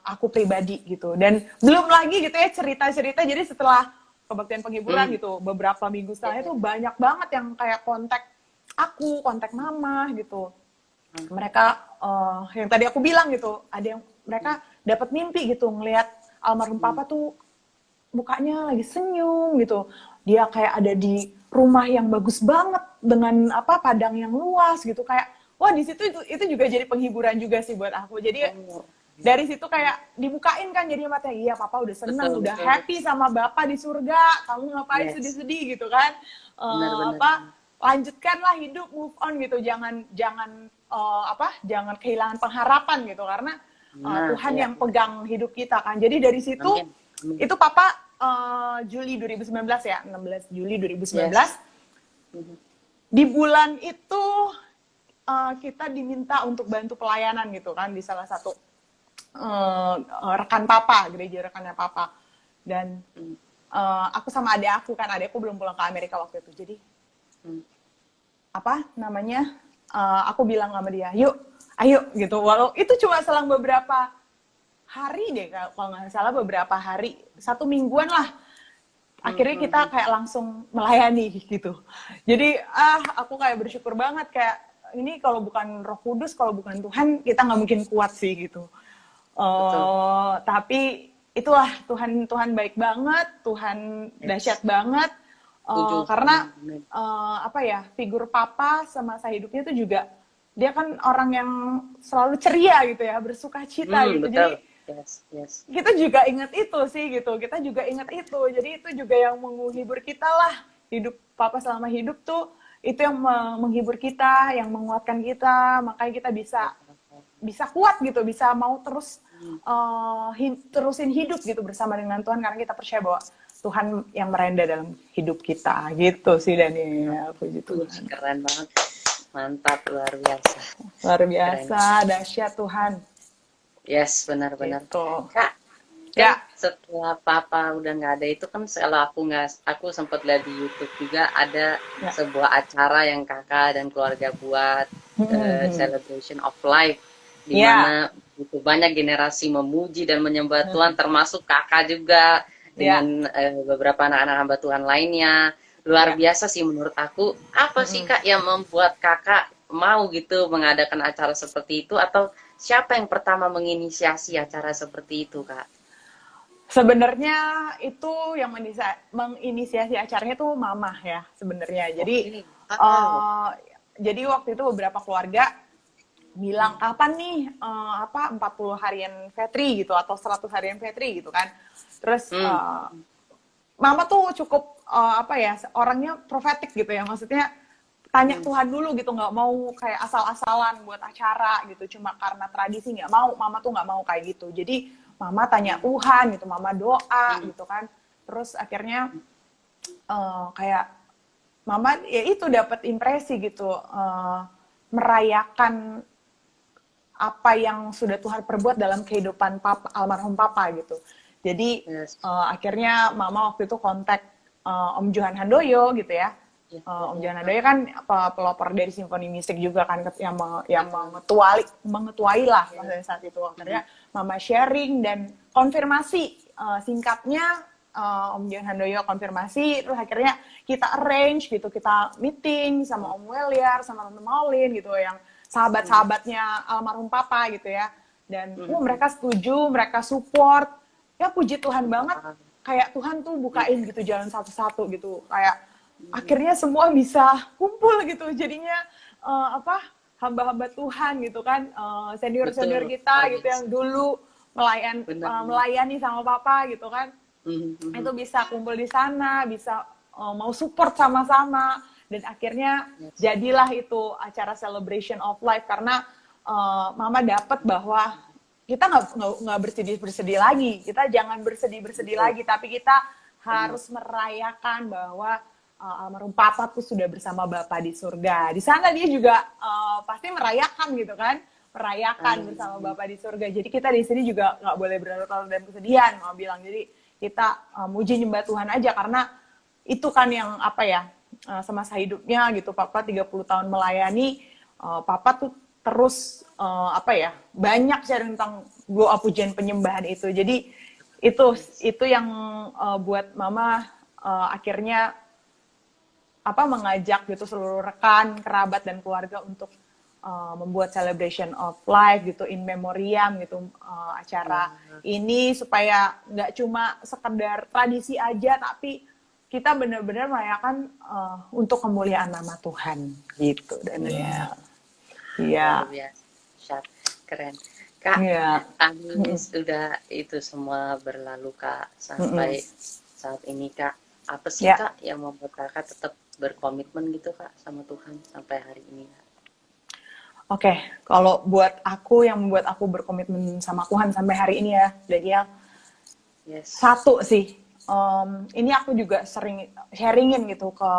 aku pribadi gitu. Dan belum lagi gitu ya cerita-cerita, jadi setelah kebaktian penghiburan gitu, beberapa minggu setelahnya tuh banyak banget yang kayak kontak mama gitu. Mereka yang tadi aku bilang gitu, ada yang mereka dapat mimpi gitu ngelihat almarhum Papa tuh mukanya lagi senyum gitu. Dia kayak ada di rumah yang bagus banget dengan padang yang luas gitu, kayak wah di situ itu juga jadi penghiburan juga sih buat aku. Jadi dari situ kayak dibukain kan jadi mata, iya Papa udah seneng, udah happy sama Bapak di surga, kamu ngapain sedih-sedih gitu kan. Lanjutkanlah hidup, move on gitu, jangan kehilangan pengharapan gitu, karena Tuhan yang pegang hidup kita kan. Jadi dari situ itu Papa Juli 2019 ya, 16 Juli 2019 di bulan itu kita diminta untuk bantu pelayanan gitu kan di salah satu rekan Papa, gereja rekannya Papa. Dan aku sama adikku belum pulang ke Amerika waktu itu. Jadi aku bilang sama dia, ayo gitu. Walau itu cuma selang beberapa hari deh, kalau nggak salah beberapa hari, 1 mingguan lah. Akhirnya kita kayak langsung melayani gitu. Jadi aku kayak bersyukur banget, kayak ini kalau bukan Roh Kudus, kalau bukan Tuhan, kita nggak mungkin kuat sih gitu. Tapi itulah Tuhan baik banget, Tuhan dahsyat banget. Setuju. Karena Benar. apa ya, figur papa semasa hidupnya itu juga dia kan orang yang selalu ceria gitu ya, bersuka cita gitu. Betul. Jadi Yes, yes. kita juga ingat itu sih gitu. Kita juga ingat itu. Jadi itu juga yang menghibur kita lah. Hidup papa selama hidup tuh itu yang menghibur kita, yang menguatkan kita. Makanya kita bisa kuat gitu, bisa mau terus terusin hidup gitu bersama dengan Tuhan karena kita percaya bahwa Tuhan yang merenda dalam hidup kita gitu sih Daniel. Puji Tuhan. Keren banget. Mantap, luar biasa. Luar Keren. biasa, dahsyat Tuhan. Yes, benar-benar. Gitu. Kak, Ya. kan setelah papa udah nggak ada itu kan kalau aku sempat lihat di YouTube juga ada Ya. sebuah acara yang kakak dan keluarga buat celebration of life di mana itu banyak generasi memuji dan menyembah Tuhan termasuk kakak juga dengan beberapa anak-anak hamba Tuhan lainnya. Luar biasa sih menurut aku. Apa sih Kak yang membuat kakak mau gitu mengadakan acara seperti itu, atau siapa yang pertama menginisiasi acara seperti itu, Kak? Sebenarnya itu yang menginisiasi acaranya tuh mama ya sebenarnya. Jadi jadi waktu itu beberapa keluarga bilang kapan nih 40 harian Fetri gitu atau 100 harian Fetri gitu kan. Terus mama tuh cukup orangnya profetik gitu ya, maksudnya tanya Tuhan dulu gitu, nggak mau kayak asal-asalan buat acara gitu cuma karena tradisi, nggak mau. Mama tuh nggak mau kayak gitu, jadi mama tanya Tuhan gitu, mama doa gitu kan. Terus akhirnya kayak mama ya itu dapat impresi gitu, merayakan apa yang sudah Tuhan perbuat dalam kehidupan papa, almarhum papa gitu. Jadi akhirnya mama waktu itu kontak Om Johan Handoyo gitu ya. Om Johan Handoyo kan pelopor dari simfoni musik juga kan, yang mengetuai lah pada saat itu. Akhirnya mama sharing dan konfirmasi singkatnya, Om Johan Handoyo konfirmasi, terus akhirnya kita arrange gitu, kita meeting sama Om Weliar, sama Tante Maulin gitu, yang sahabat-sahabatnya almarhum papa gitu ya. Dan mereka setuju, mereka support. Ya puji Tuhan banget, kayak Tuhan tuh bukain gitu jalan satu-satu gitu, kayak akhirnya semua bisa kumpul gitu, jadinya hamba-hamba Tuhan gitu kan, senior-senior kita gitu yang dulu melayani sama papa gitu kan, itu bisa kumpul di sana, bisa mau support sama-sama, dan akhirnya jadilah itu acara celebration of life karena mama dapat bahwa kita nggak bersedih lagi, kita jangan bersedih lagi, tapi kita harus merayakan bahwa almarhum papa tuh sudah bersama Bapa di surga. Di sana dia juga pasti merayakan gitu kan, merayakan bersama Bapa di surga. Jadi kita di sini juga nggak boleh berlarut-larut dalam kesedihan, mau bilang. Jadi kita muji nyembah Tuhan aja, karena itu kan yang semasa hidupnya gitu, papa 30 tahun melayani, papa tuh terus banyak sharing tentang doa pujian penyembahan itu. Jadi itu yang buat mama akhirnya mengajak gitu seluruh rekan, kerabat dan keluarga untuk membuat celebration of life gitu, in memoriam gitu, acara ini supaya nggak cuma sekedar tradisi aja, tapi kita benar-benar merayakan untuk kemuliaan nama Tuhan gitu. Dan Luar biasa, keren. Kak, habis udah itu semua berlalu Kak, sampai saat ini Kak, apa sih Kak yang membuat Kakak tetap berkomitmen gitu Kak sama Tuhan sampai hari ini Kak? Oke, kalau buat aku, yang membuat aku berkomitmen sama Tuhan sampai hari ini ya, Daniel, satu sih, ini aku juga sering sharingin gitu ke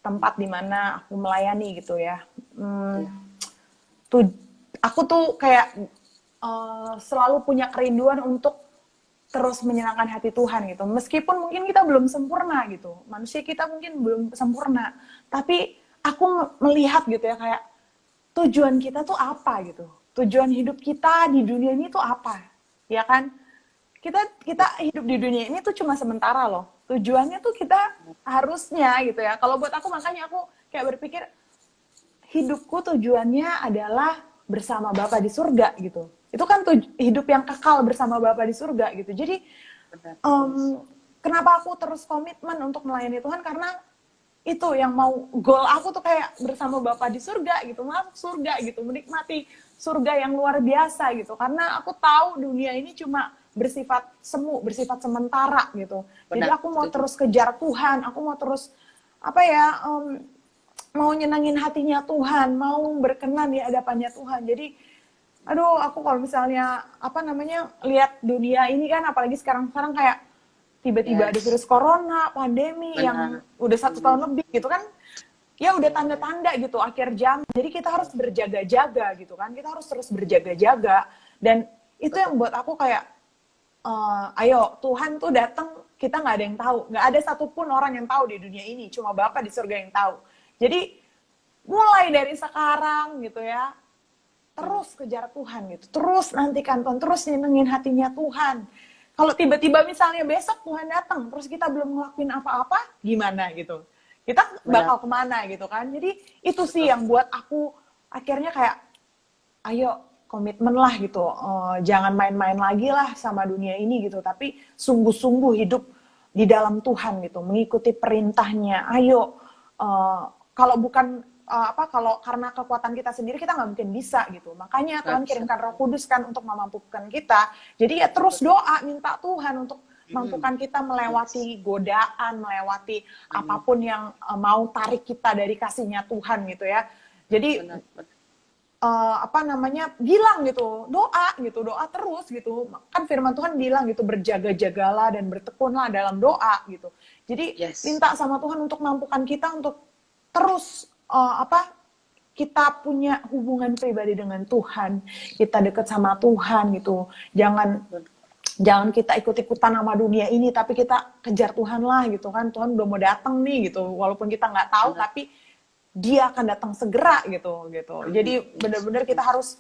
tempat dimana aku melayani gitu ya. Aku tuh kayak selalu punya kerinduan untuk terus menyenangkan hati Tuhan gitu. Meskipun mungkin kita belum sempurna gitu, manusia kita mungkin belum sempurna, tapi aku melihat gitu ya, kayak tujuan kita tuh apa gitu. Tujuan hidup kita di dunia ini tuh apa, ya kan? Kita hidup di dunia ini tuh cuma sementara loh. Tujuannya tuh kita harusnya gitu ya. Kalau buat aku, makanya aku kayak berpikir, hidupku tujuannya adalah bersama Bapa di surga gitu. Itu kan hidup yang kekal bersama Bapa di surga gitu. Jadi kenapa aku terus komitmen untuk melayani Tuhan, karena itu yang mau goal aku tuh kayak bersama Bapa di surga gitu, masuk surga gitu, menikmati surga yang luar biasa gitu. Karena aku tahu dunia ini cuma bersifat semu, bersifat sementara gitu. Jadi Benar, aku mau setuju. terus kejar Tuhan, aku mau terus apa ya, mau nyenangin hatinya Tuhan, mau berkenan di hadapannya Tuhan. Jadi aduh, aku kalau misalnya apa namanya lihat dunia ini kan, apalagi sekarang kayak tiba-tiba ada Yes, virus corona, pandemi yang benar. udah 1 tahun Setuju. lebih gitu kan, ya udah Yes, tanda-tanda gitu akhir zaman. Jadi kita harus yes. berjaga-jaga gitu kan, kita harus terus berjaga-jaga. Dan itu yang Betul. buat aku kayak, ayo Tuhan tuh datang, kita nggak ada yang tahu, nggak ada satupun orang yang tahu di dunia ini, cuma Bapa di surga yang tahu. Jadi mulai dari sekarang gitu ya, Hmm. terus kejar Tuhan gitu, terus nantikan Tuhan, terus nyenengin hatinya Tuhan. Kalau tiba-tiba misalnya besok Tuhan datang, terus kita belum ngelakuin apa-apa, gimana gitu? Kita Benar, bakal kemana gitu kan? Jadi itu sih betul. yang buat aku akhirnya kayak, ayo komitmen lah gitu, jangan main-main lagi lah sama dunia ini gitu, tapi sungguh-sungguh hidup di dalam Tuhan gitu, mengikuti perintahnya. Ayo, kalau bukan kalau karena kekuatan kita sendiri kita nggak mungkin bisa gitu. Makanya Nggak Tuhan bisa. kirimkan Roh Kudus kan untuk memampukan kita. Jadi ya terus Betul. doa, minta Tuhan untuk Hmm. mampukan kita Yes. melewati godaan, melewati Amin. apapun yang mau tarik kita dari kasihnya Tuhan gitu ya. Jadi Benar, benar. apa namanya, bilang gitu, doa terus gitu. Kan firman Tuhan bilang gitu, berjaga-jagalah dan bertekunlah dalam doa gitu. Jadi Yes. minta sama Tuhan untuk mampukan kita untuk terus kita punya hubungan pribadi dengan Tuhan, kita dekat sama Tuhan gitu. Jangan Benar. jangan kita ikut-ikutan sama dunia ini, tapi kita kejar Tuhan lah gitu kan. Tuhan udah mau datang nih gitu, walaupun kita nggak tahu, Benar. tapi dia akan datang segera gitu. Amin. Jadi Yes. benar-benar kita harus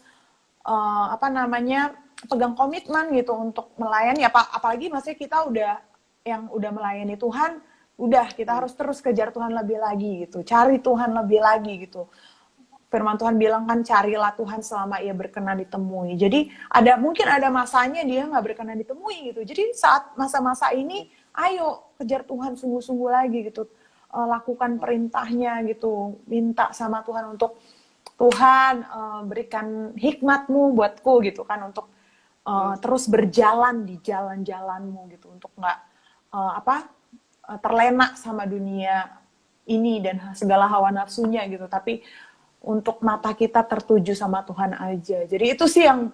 apa namanya, pegang komitmen gitu untuk melayani. Apalagi maksudnya kita udah melayani Tuhan, udah kita Hmm. harus terus kejar Tuhan lebih lagi gitu, cari Tuhan lebih lagi gitu. Firman Tuhan bilang kan, carilah Tuhan selama ia berkenan ditemui. Jadi mungkin ada masanya dia nggak berkenan ditemui gitu. Jadi saat masa-masa ini, ayo kejar Tuhan sungguh-sungguh lagi gitu. Lakukan perintahnya gitu. Minta sama Tuhan untuk, Tuhan berikan hikmat-Mu buatku gitu kan, untuk Hmm. terus berjalan di jalan-jalan-Mu gitu, untuk nggak terlena sama dunia ini dan segala hawa nafsunya gitu, tapi untuk mata kita tertuju sama Tuhan aja. Jadi itu sih yang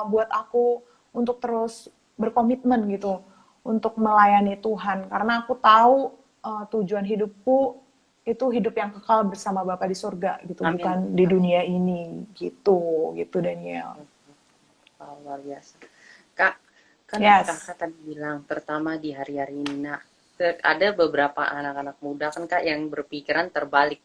buat aku untuk terus berkomitmen gitu untuk melayani Tuhan, karena aku tahu tujuan hidupku itu hidup yang kekal bersama Bapa di surga gitu, Amin. bukan di Amin. dunia ini gitu Daniel. Oh, luar biasa. Kak, kan Yes. kakak tadi bilang, terutama di hari-hari ini, nah, ada beberapa anak-anak muda kan kak yang berpikiran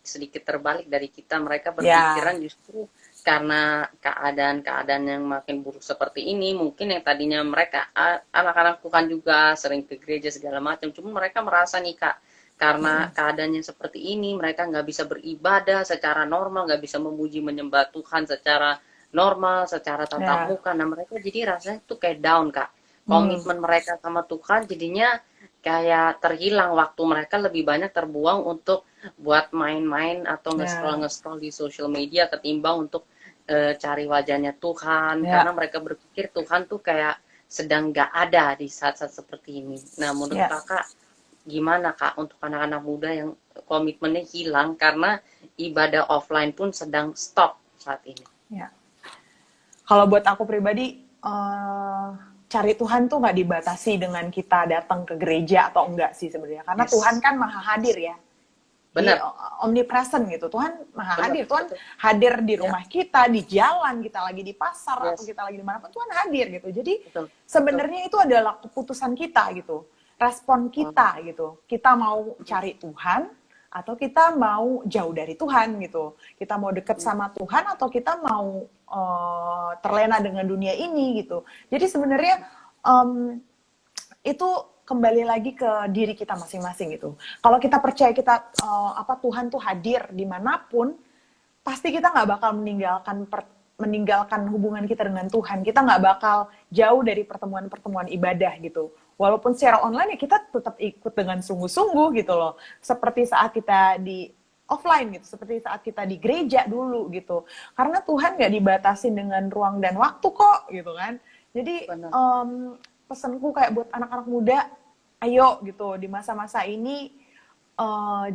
sedikit terbalik dari kita. Mereka Ya. berpikiran justru karena keadaan-keadaan yang makin buruk seperti ini, mungkin yang tadinya mereka, anak-anakku kan juga sering ke gereja segala macam, cuma mereka merasa nih kak, karena keadaannya seperti ini, mereka nggak bisa beribadah secara normal, nggak bisa memuji menyembah Tuhan secara normal, secara tatap Ya. muka. Nah, mereka jadi rasanya tuh kayak down, Kak. Hmm. Komitmen mereka sama Tuhan jadinya kayak terhilang, waktu mereka lebih banyak terbuang untuk buat main-main atau Ya. nge-scroll di social media ketimbang untuk cari wajahnya Tuhan, karena Ya. mereka berpikir Tuhan tuh kayak sedang gak ada di saat-saat seperti ini. Nah, menurut Ya. kakak gimana kak untuk anak-anak muda yang komitmennya hilang karena ibadah offline pun sedang stop saat ini? Ya. Kalau buat aku pribadi, cari Tuhan tuh nggak dibatasi dengan kita datang ke gereja atau enggak sih sebenarnya. Karena Tuhan Yes, kan maha hadir ya. Dia benar, omnipresent gitu. Tuhan maha benar, hadir. Tuhan betul. hadir di Ya, rumah kita, di jalan, kita lagi di pasar, atau yes, kita lagi di mana pun, Tuhan hadir gitu. Jadi betul, betul. sebenarnya itu adalah keputusan kita gitu. Respon Oh, kita gitu. Kita mau cari Tuhan, atau kita mau jauh dari Tuhan gitu. Kita mau deket sama Tuhan, atau kita mau terlena dengan dunia ini gitu. Jadi sebenarnya itu kembali lagi ke diri kita masing-masing gitu. Kalau kita percaya Tuhan tuh hadir dimanapun, pasti kita nggak bakal meninggalkan hubungan kita dengan Tuhan. Kita nggak bakal jauh dari pertemuan-pertemuan ibadah gitu. walaupun secara online ya kita tetap ikut dengan sungguh-sungguh gitu loh. Seperti saat kita di offline gitu, seperti saat kita di gereja dulu gitu. Karena Tuhan nggak dibatasi dengan ruang dan waktu kok gitu kan. Jadi Benar. pesanku kayak buat anak-anak muda, ayo gitu di masa-masa ini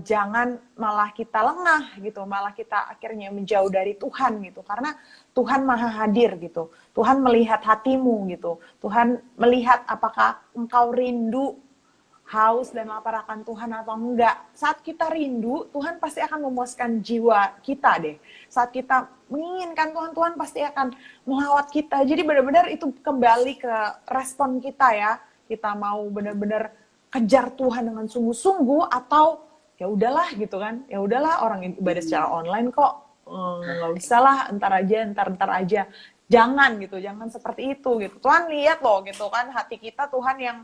jangan malah kita lengah gitu, malah kita akhirnya menjauh dari Tuhan gitu, karena Tuhan maha hadir gitu, Tuhan melihat hatimu gitu, Tuhan melihat apakah engkau rindu, haus dan lapar akan Tuhan atau enggak. Saat kita rindu, Tuhan pasti akan memuaskan jiwa kita deh. Saat kita menginginkan Tuhan, Tuhan pasti akan melawat kita. Jadi benar-benar itu kembali ke respon kita ya. Kita mau benar-benar kejar Tuhan dengan sungguh-sungguh atau ya udahlah gitu kan. Ya udahlah orang ibadah secara online kok. Nggak usah lah, ntar aja. Jangan gitu, jangan seperti itu gitu. Tuhan lihat loh gitu kan, hati kita Tuhan yang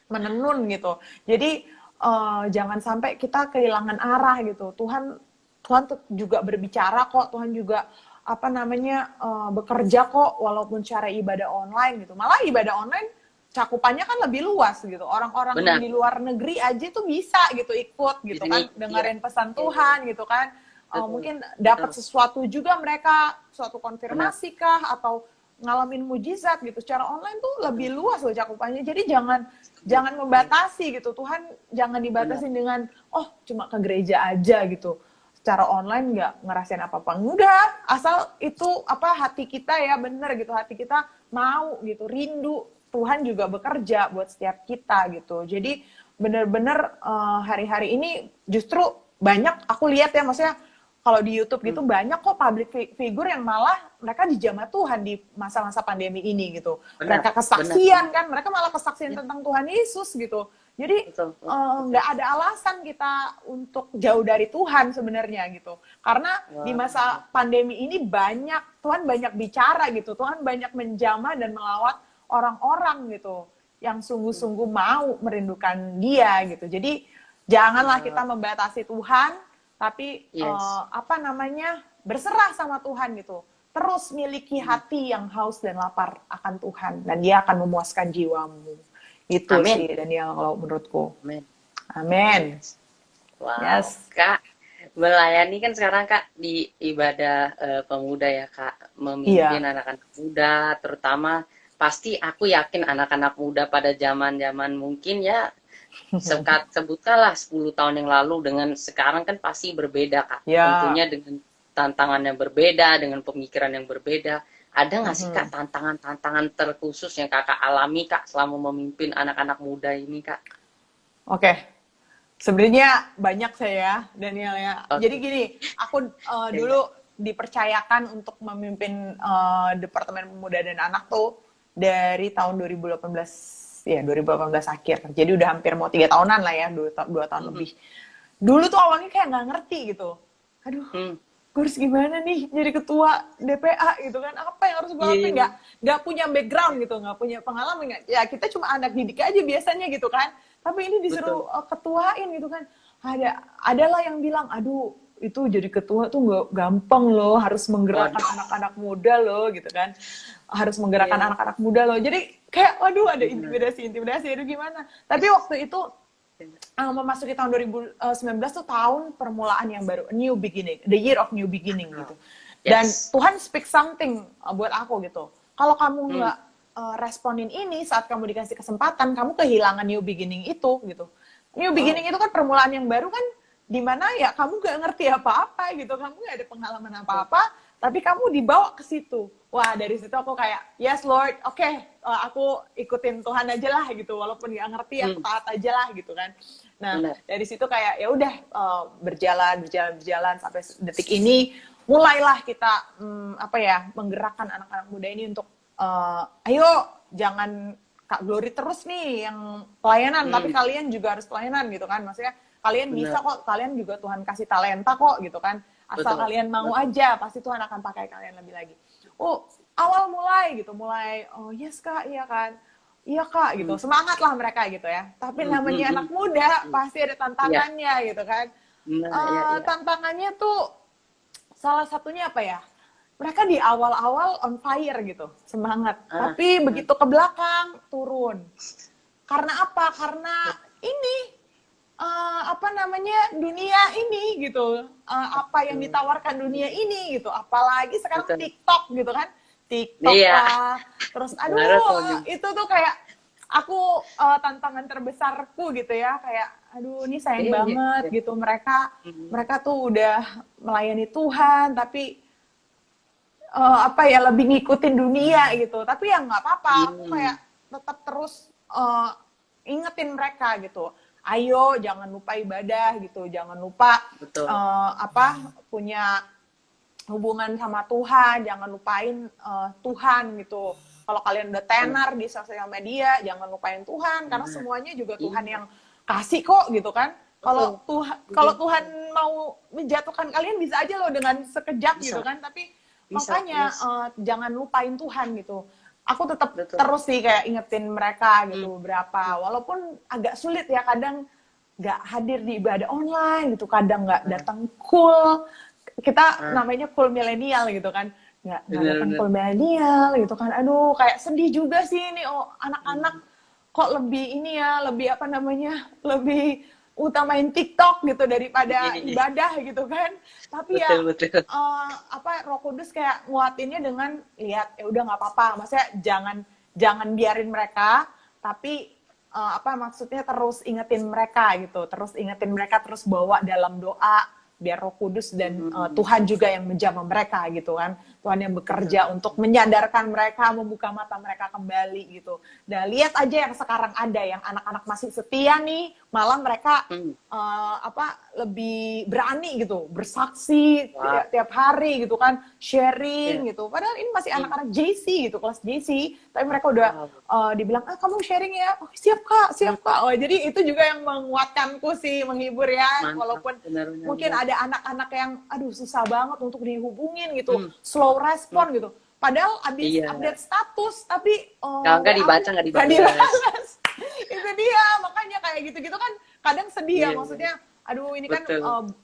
menenun gitu. Jadi jangan sampai kita kehilangan arah gitu. Tuhan tuh juga berbicara kok, Tuhan juga bekerja kok walaupun cara ibadah online gitu. Malah ibadah online cakupannya kan lebih luas gitu. Orang-orang yang di luar negeri aja tuh bisa gitu ikut gitu kan, dengerin pesan Tuhan gitu kan. Mungkin dapat sesuatu juga mereka, suatu konfirmasi kah atau ngalamin mujizat gitu. Secara online tuh lebih luas loh cakupannya. Jadi jangan membatasi gitu. Tuhan jangan dibatasi dengan cuma ke gereja aja gitu. Secara online nggak ngerasain apa-apa. Enggak, asal itu hati kita ya bener gitu. Hati kita mau gitu, rindu. Tuhan juga bekerja buat setiap kita gitu. Jadi bener-bener hari-hari ini justru banyak aku lihat ya, maksudnya kalau di YouTube gitu banyak kok public figure yang malah mereka dijamah Tuhan di masa-masa pandemi ini gitu. Mereka kesaksian kan, mereka malah kesaksian tentang Tuhan Yesus gitu. Jadi nggak ada alasan kita untuk jauh dari Tuhan sebenarnya gitu. Karena di masa pandemi ini Tuhan banyak bicara gitu. Tuhan banyak menjamah dan melawat orang-orang gitu yang sungguh-sungguh mau merindukan Dia gitu. Jadi janganlah kita membatasi Tuhan, tapi berserah sama Tuhan gitu. Terus miliki hati yang haus dan lapar akan Tuhan, dan Dia akan memuaskan jiwamu. Itu sih Daniel kalau menurutku. Amin. Wow. Yes. Kak, melayani kan sekarang Kak di ibadah pemuda ya Kak, memimpin anak-anak muda, terutama pasti aku yakin anak-anak muda pada zaman-zaman mungkin ya sebutkanlah 10 tahun yang lalu dengan sekarang kan pasti berbeda Kak. Tentunya dengan tantangan yang berbeda, dengan pemikiran yang berbeda. Ada nggak sih Kak tantangan-tantangan terkhusus yang Kakak alami Kak selama memimpin anak-anak muda ini Kak? Oke. Sebenarnya banyak saya Daniel ya. Jadi gini, aku dulu dipercayakan untuk memimpin Departemen Pemuda dan Anak tuh dari tahun 2018 akhir. Jadi udah hampir mau 3 tahunan lah ya, 2 tahun lebih. Dulu tuh awalnya kayak nggak ngerti gitu. Aduh, gue harus gimana nih jadi ketua DPA gitu kan? Apa yang harus gue lakuin? Nggak punya background gitu, nggak punya pengalaman. Ya kita cuma anak didik aja biasanya gitu kan. Tapi ini disuruh ketuain gitu kan. Adalah yang bilang, aduh itu jadi ketua tuh nggak gampang loh, harus menggerakkan anak-anak muda loh gitu kan. Harus menggerakkan anak-anak muda loh. Jadi kayak waduh ada intimidasi aduh gimana. Tapi waktu itu memasuki tahun 2019 tuh tahun permulaan yang baru, new beginning, the year of new beginning gitu. Dan Tuhan speak something buat aku gitu. Kalau kamu nggak responin ini saat kamu dikasih kesempatan, kamu kehilangan new beginning itu gitu. New beginning itu kan permulaan yang baru kan, dimana ya kamu nggak ngerti apa-apa gitu, kamu nggak ada pengalaman apa-apa, tapi kamu dibawa ke situ. Wah, dari situ aku kayak, yes Lord, oke, aku ikutin Tuhan aja lah gitu, walaupun nggak ngerti, aku taat aja lah gitu kan. Nah, dari situ kayak ya udah berjalan sampai detik ini, mulailah kita menggerakkan anak-anak muda ini untuk ayo jangan Kak Glory terus nih yang pelayanan, tapi kalian juga harus pelayanan gitu kan, maksudnya kalian bisa kok, kalian juga Tuhan kasih talenta kok gitu kan. Asal kalian mau aja, pasti Tuhan akan pakai kalian lebih lagi. Awal mulai, yes Kak, iya kan. Iya Kak, gitu. Semangat lah mereka gitu ya. Tapi namanya anak muda, pasti ada tantangannya gitu kan. Tantangannya tuh, salah satunya apa ya? Mereka di awal-awal on fire gitu, semangat. Tapi begitu ke belakang, turun. Karena apa? Karena ini apa namanya, dunia ini gitu. Apa yang ditawarkan dunia ini gitu. Apalagi sekarang Betul. TikTok gitu kan. TikTok Iya. lah. Terus Benar, itu tuh kayak aku tantangan terbesarku gitu ya, kayak aduh ini sayang Iya, banget iya. gitu, mereka tuh udah melayani Tuhan tapi apa ya, lebih ngikutin dunia gitu. Tapi ya nggak apa-apa, aku kayak tetap terus ingetin mereka gitu, ayo jangan lupa ibadah gitu, jangan lupa Betul. punya hubungan sama Tuhan, jangan lupain Tuhan gitu. Kalau kalian udah tenar di sosial media, jangan lupain Tuhan, karena semuanya juga Tuhan yang kasih kok gitu kan. Kalau Tuhan mau menjatuhkan kalian bisa aja loh dengan sekejap gitu kan, tapi makanya jangan lupain Tuhan gitu. Aku tetap terus sih kayak ingetin mereka gitu berapa, walaupun agak sulit ya, kadang nggak hadir di ibadah online gitu, kadang nggak datang cool. Kita namanya cool milenial gitu kan, nggak datang cool milenial gitu kan. Aduh, kayak sedih juga sih ini, anak-anak kok lebih ini ya, lebih apa namanya, lebih utamain TikTok gitu daripada ibadah gitu kan. Tapi betul. Roh Kudus kayak nguatinnya dengan lihat, ya udah nggak apa-apa, maksudnya jangan biarin mereka, tapi maksudnya terus ingetin mereka gitu, terus bawa dalam doa, biar Roh Kudus dan Tuhan juga yang menjamah mereka gitu kan. Tuhan yang bekerja untuk menyadarkan mereka, membuka mata mereka kembali gitu. Dan lihat aja yang sekarang ada, yang anak-anak masih setia nih, malah mereka lebih berani gitu, bersaksi tiap hari gitu kan, sharing gitu. Padahal ini masih anak-anak JC gitu, kelas JC, tapi mereka udah dibilang, kamu sharing ya, oh, siap kak. Oh, jadi itu juga yang menguatkanku sih, menghibur ya. Mantap, walaupun mungkin ada anak-anak yang aduh susah banget untuk dihubungin gitu, slow respon gitu. Padahal abis update status, tapi kalau nggak dibaca, nggak dibalas. Itu dia, makanya kayak gitu-gitu kan kadang sedih ya, maksudnya aduh ini kan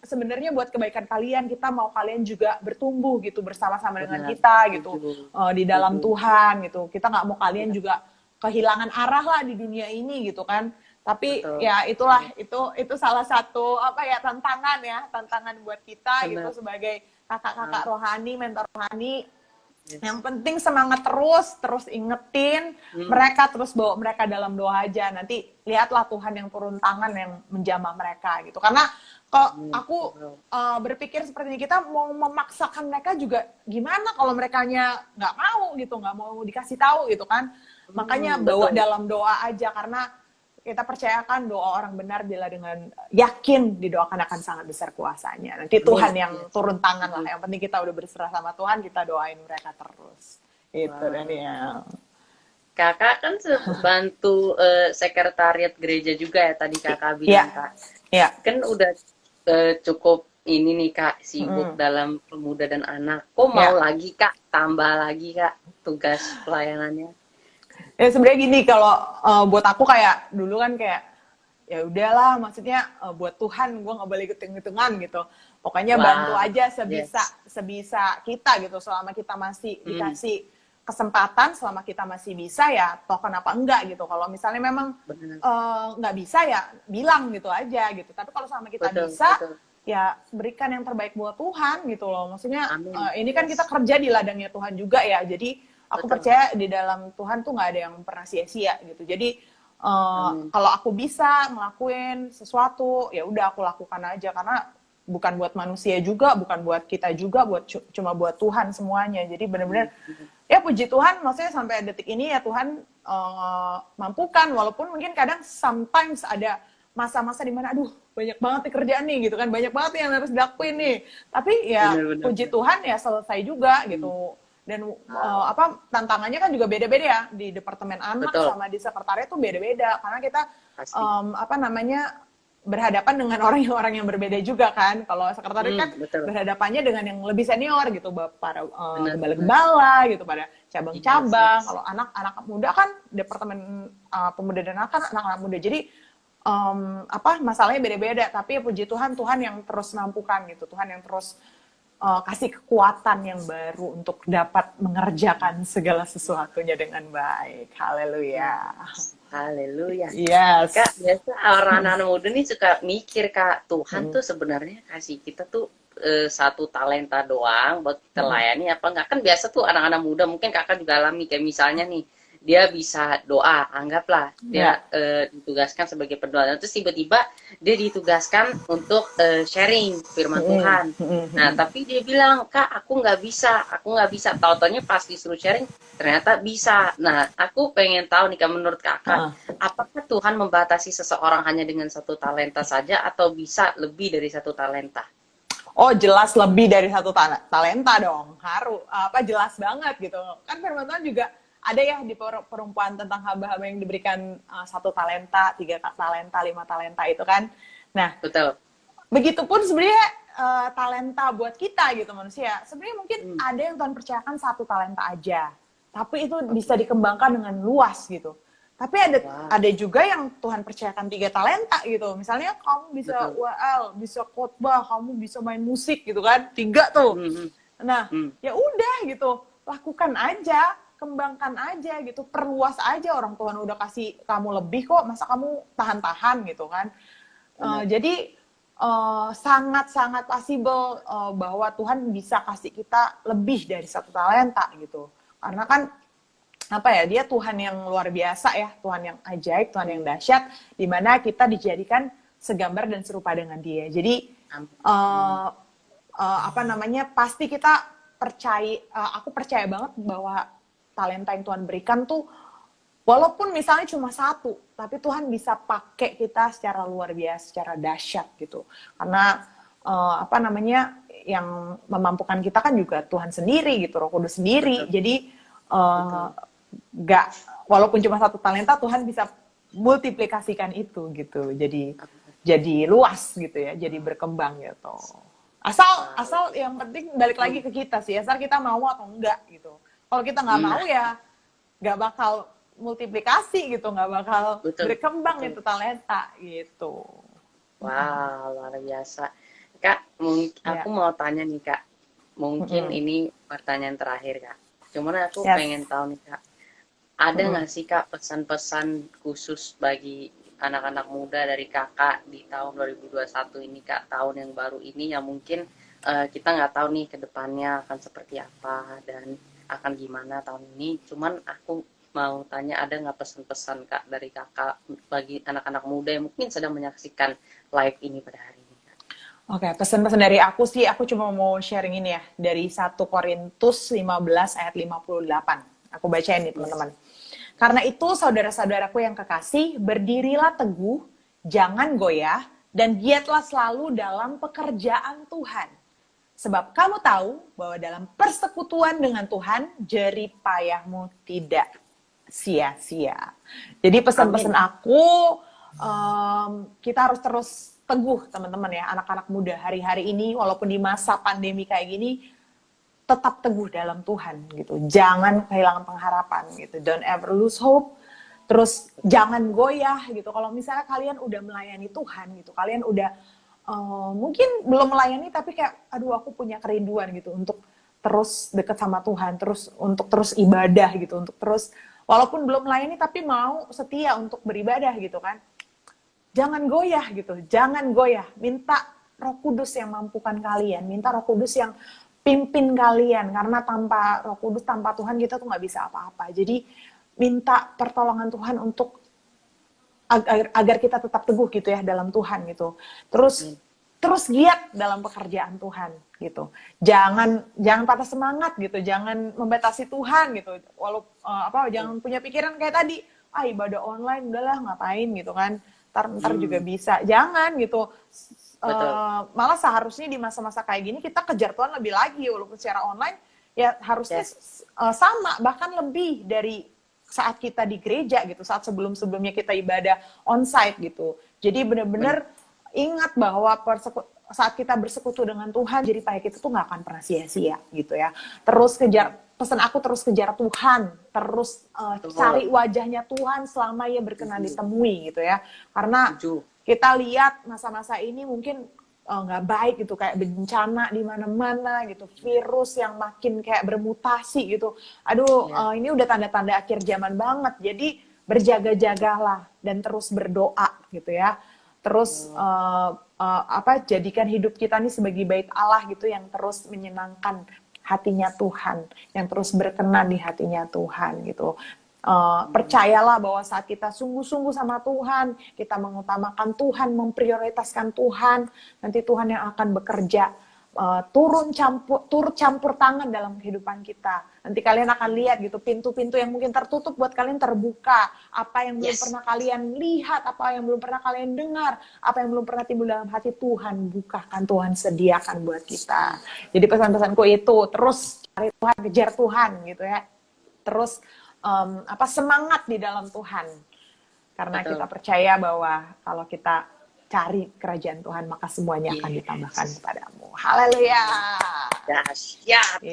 sebenarnya buat kebaikan kalian, kita mau kalian juga bertumbuh gitu bersama-sama dengan kita gitu, di dalam Tuhan gitu. Kita nggak mau kalian juga kehilangan arah lah di dunia ini gitu kan. Tapi ya itulah, itu salah satu tantangan buat kita gitu sebagai kakak-kakak rohani, mentor rohani. Yang penting semangat terus ingetin mereka, terus bawa mereka dalam doa aja. Nanti lihatlah Tuhan yang turun tangan, yang menjamah mereka gitu. Karena kalau aku berpikir seperti ini, kita mau memaksakan mereka juga gimana kalau merekanya nggak mau gitu, nggak mau dikasih tahu gitu kan. Makanya bawa dalam doa aja, karena kita percayakan doa orang benar bila dengan yakin didoakan akan sangat besar kuasanya. Nanti Tuhan yang turun tangan lah. Yang penting kita udah berserah sama Tuhan, kita doain mereka terus. Itu Daniel. Kakak kan bantu sekretariat gereja juga ya, tadi kakak bilang Kak. Iya. Kan udah cukup ini nih Kak, sibuk dalam pemuda dan anak. Kok mau lagi Kak, tambah lagi Kak tugas pelayanannya? Ya sebenarnya gini, kalau buat aku kayak dulu kan kayak ya udahlah, maksudnya buat Tuhan gue nggak boleh hitung-hitungan gitu. Pokoknya bantu aja sebisa kita gitu, selama kita masih dikasih kesempatan, selama kita masih bisa ya toh kenapa enggak gitu. Kalau misalnya memang nggak bisa ya bilang gitu aja gitu. Tapi kalau selama kita bisa ya berikan yang terbaik buat Tuhan gitu loh. Maksudnya ini kan kita kerja di ladangnya Tuhan juga ya. Jadi aku percaya di dalam Tuhan tuh nggak ada yang pernah sia-sia gitu. Jadi kalau aku bisa ngelakuin sesuatu, ya udah aku lakukan aja, karena bukan buat manusia juga, bukan buat kita juga, cuma buat Tuhan semuanya. Jadi benar-benar ya puji Tuhan, maksudnya sampai detik ini ya Tuhan mampukan, walaupun mungkin kadang sometimes ada masa-masa di mana aduh banyak banget nih kerjaan nih gitu kan, banyak banget yang harus dilakuin nih. Tapi ya puji Tuhan ya selesai juga gitu. Dan tantangannya kan juga beda-beda ya, di departemen anak sama di sekretariat tuh beda-beda, karena kita berhadapan dengan orang yang berbeda juga kan. Kalau sekretariat kan berhadapannya dengan yang lebih senior gitu, para gembala-gembala gitu, pada cabang-cabang. Kalau anak-anak muda kan departemen pemuda dan anak-anak muda, jadi masalahnya beda-beda. Tapi ya puji Tuhan, Tuhan yang terus mampukan gitu, Tuhan yang terus kasih kekuatan yang baru untuk dapat mengerjakan segala sesuatunya dengan baik. Haleluya. Haleluya. Kak, Yes. biasa orang anak muda nih suka mikir, Kak, Tuhan Mm-mm. tuh sebenarnya kasih kita tuh satu talenta doang buat kita Mm-mm. layani apa enggak. Kan biasa tuh anak-anak muda, mungkin kakak juga alami, kayak misalnya nih, dia bisa doa, anggaplah dia Ya. ditugaskan sebagai pendoa. Dan terus tiba-tiba dia ditugaskan untuk sharing firman Mm-mm. Tuhan. Nah, Mm-mm. tapi dia bilang, Kak, aku nggak bisa. Tahu-taunya pas disuruh sharing, ternyata bisa. Nah, aku pengen tahu nih, Kak, menurut kakak, Ha-ha. apakah Tuhan membatasi seseorang hanya dengan satu talenta saja atau bisa lebih dari satu talenta? Oh, jelas lebih dari satu talenta dong. Jelas banget gitu. Kan firman Tuhan juga ada ya di perempuan tentang hamba-hamba yang diberikan satu talenta, tiga talenta, lima talenta itu kan. Nah, Betul. begitupun sebenarnya talenta buat kita gitu manusia. Sebenarnya mungkin Hmm. ada yang Tuhan percayakan satu talenta aja, tapi itu bisa Oke. dikembangkan dengan luas gitu. Tapi ada Wow. ada juga yang Tuhan percayakan tiga talenta gitu. Misalnya kamu bisa Betul. WL, bisa khotbah, kamu bisa main musik gitu kan. Tiga tuh. Hmm. Hmm. Nah, Hmm. ya udah gitu. Lakukan aja, kembangkan aja gitu. Perluas aja, orang Tuhan udah kasih kamu lebih kok, masa kamu tahan-tahan gitu kan. Benar. Jadi sangat-sangat possible bahwa Tuhan bisa kasih kita lebih dari satu talenta gitu. Karena kan apa ya, dia Tuhan yang luar biasa ya, Tuhan yang ajaib, Tuhan yang Hmm. dahsyat, di mana kita dijadikan segambar dan serupa dengan dia. Jadi Amin. pasti kita aku percaya banget bahwa talenta yang Tuhan berikan tuh, walaupun misalnya cuma satu, tapi Tuhan bisa pakai kita secara luar biasa, secara dahsyat gitu. Karena yang memampukan kita kan juga Tuhan sendiri gitu, Roh Kudus sendiri. Betul. Jadi Betul. nggak, walaupun cuma satu talenta, Tuhan bisa multiplikasikan itu gitu. Jadi luas gitu ya, jadi berkembang gitu. Wow. Asal yang penting balik lagi Hmm. ke kita sih, asal kita mau atau enggak gitu. Kalau kita nggak mau Nah, ya nggak bakal multiplikasi gitu, nggak bakal betul. berkembang Betul. itu talenta gitu. Wow, luar biasa. Kak, aku Ya. mau tanya nih, Kak. Mungkin Mm-mm. ini pertanyaan terakhir, Kak. Cuman aku Yes. pengen tahu nih, Kak. Ada Mm-mm. nggak sih, Kak, pesan-pesan khusus bagi anak-anak muda dari Kakak di tahun 2021 ini, Kak? Tahun yang baru ini yang mungkin kita nggak tahu nih ke depannya akan seperti apa dan akan gimana tahun ini. Cuman aku mau tanya, ada nggak pesan-pesan, Kak, dari Kakak bagi anak-anak muda yang mungkin sedang menyaksikan live ini pada hari ini, Kak? Oke, pesan-pesan dari aku sih, aku cuma mau sharing ini ya, dari 1 Korintus 15 ayat 58. Aku bacain nih Yes. teman-teman. Karena itu saudara-saudaraku yang kekasih, berdirilah teguh, jangan goyah, dan giatlah selalu dalam pekerjaan Tuhan. Sebab kamu tahu bahwa dalam persekutuan dengan Tuhan, jerih payahmu tidak sia-sia. Jadi pesan-pesan Amin. aku, kita harus terus teguh teman-teman ya, anak-anak muda hari-hari ini, walaupun di masa pandemi kayak gini, tetap teguh dalam Tuhan gitu. Jangan kehilangan pengharapan gitu. Don't ever lose hope. Terus jangan goyah gitu. Kalau misalnya kalian udah melayani Tuhan gitu, kalian udah mungkin belum melayani tapi kayak aduh aku punya kerinduan gitu untuk terus dekat sama Tuhan, terus untuk terus ibadah gitu, untuk terus walaupun belum melayani tapi mau setia untuk beribadah gitu kan. Jangan goyah gitu, jangan goyah. Minta Roh Kudus yang mampukan kalian, minta Roh Kudus yang pimpin kalian, karena tanpa Roh Kudus, tanpa Tuhan kita tuh nggak bisa apa-apa. Jadi minta pertolongan Tuhan untuk agar kita tetap teguh gitu ya dalam Tuhan gitu. Amin. Terus giat dalam pekerjaan Tuhan gitu. Jangan patah semangat gitu, jangan membatasi Tuhan gitu. Jangan punya pikiran kayak tadi, ibadah online udahlah ngapain gitu kan. Ntar juga Hmm. bisa. Jangan gitu. Betul. Malah seharusnya di masa-masa kayak gini kita kejar Tuhan lebih lagi, walaupun secara online ya harusnya Yes. sama, bahkan lebih dari saat kita di gereja gitu, saat sebelum-sebelumnya kita ibadah onsite gitu. Jadi Benar. benar-benar ingat bahwa saat kita bersekutu dengan Tuhan, jadi payah kita tuh nggak akan pernah sia-sia gitu ya. Terus kejar, pesan aku terus kejar Tuhan, terus cari Betul. wajahnya Tuhan selama ia berkenan ditemui gitu ya. Karena Setuju. kita lihat masa-masa ini mungkin nggak baik gitu, kayak bencana di mana-mana gitu, virus yang makin kayak bermutasi gitu. Aduh, Ya. ini udah tanda-tanda akhir zaman banget. Jadi berjaga-jagalah dan terus berdoa gitu ya. Terus jadikan hidup kita nih sebagai bait Allah gitu yang terus menyenangkan hatinya Tuhan, yang terus berkenan di hatinya Tuhan gitu. Percayalah bahwa saat kita sungguh-sungguh sama Tuhan, kita mengutamakan Tuhan, memprioritaskan Tuhan, nanti Tuhan yang akan bekerja turut campur tangan dalam kehidupan kita. Nanti kalian akan lihat gitu, pintu-pintu yang mungkin tertutup buat kalian terbuka. Apa yang belum pernah kalian lihat, apa yang belum pernah kalian dengar, apa yang belum pernah timbul dalam hati, Tuhan bukakan, Tuhan sediakan buat kita. Jadi pesan-pesanku itu, terus cari Tuhan, kejar Tuhan gitu ya. Terus semangat di dalam Tuhan. Karena kita percaya bahwa kalau kita cari kerajaan Tuhan, maka semuanya akan ditambahkan kepadamu. Haleluya. Dahsyat.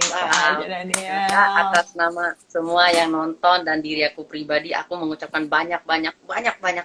Atas nama semua yang nonton dan diri aku pribadi, aku mengucapkan banyak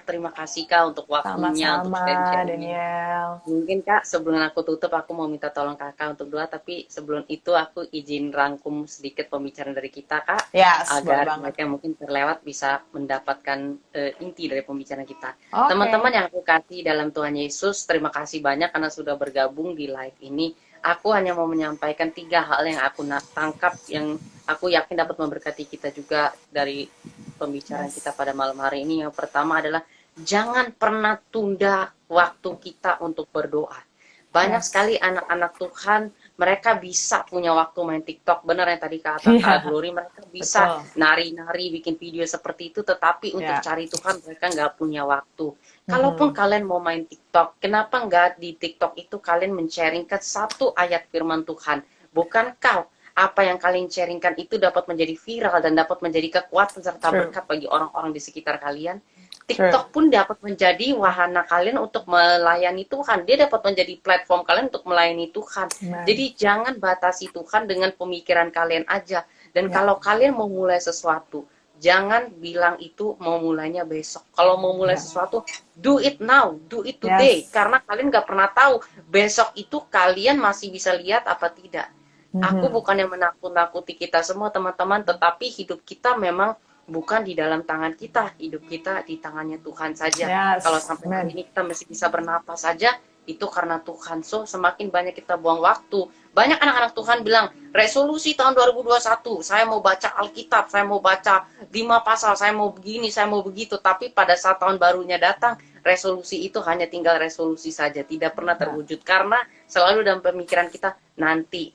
terima kasih Kak untuk waktunya, untuk Daniel. Mungkin Kak, sebelum aku tutup, aku mau minta tolong Kakak untuk doa, tapi sebelum itu aku izin rangkum sedikit pembicaraan dari kita Kak, agar mereka mungkin terlewat bisa mendapatkan inti dari pembicaraan kita. Teman-teman yang aku kasih dalam Tuhan Yesus, terima kasih banyak karena sudah bergabung di live ini. Aku hanya mau menyampaikan 3 hal yang aku tangkap, yang aku yakin dapat memberkati kita juga dari pembicaraan kita pada malam hari ini. Yang pertama adalah jangan pernah tunda waktu kita untuk berdoa. Banyak sekali anak-anak Tuhan, mereka bisa punya waktu main TikTok, benar yang tadi kata Kak Glory, mereka bisa nari-nari, bikin video seperti itu, tetapi untuk cari Tuhan mereka nggak punya waktu. Kalaupun kalian mau main TikTok, kenapa nggak di TikTok itu kalian men-sharingkan 1 ayat firman Tuhan? Bukankah apa yang kalian sharingkan itu dapat menjadi viral dan dapat menjadi kekuatan serta berkat bagi orang-orang di sekitar kalian? TikTok pun dapat menjadi wahana kalian untuk melayani Tuhan. Dia dapat menjadi platform kalian untuk melayani Tuhan. Jadi jangan batasi Tuhan dengan pemikiran kalian aja. Dan kalau kalian mau mulai sesuatu, jangan bilang itu mau mulainya besok. Kalau mau mulai sesuatu, do it now, do it today. Karena kalian nggak pernah tahu besok itu kalian masih bisa lihat apa tidak. Aku bukan yang menakut-nakuti kita semua teman-teman, tetapi hidup kita memang bukan di dalam tangan kita, hidup kita di tangannya Tuhan saja. Kalau sampai hari ini kita masih bisa bernapas saja, itu karena Tuhan. So, semakin banyak kita buang waktu. Banyak anak-anak Tuhan bilang, resolusi tahun 2021, saya mau baca Alkitab, saya mau baca 5 pasal, saya mau begini, saya mau begitu. Tapi pada saat tahun barunya datang, resolusi itu hanya tinggal resolusi saja, tidak pernah terwujud. Karena selalu dalam pemikiran kita, nanti,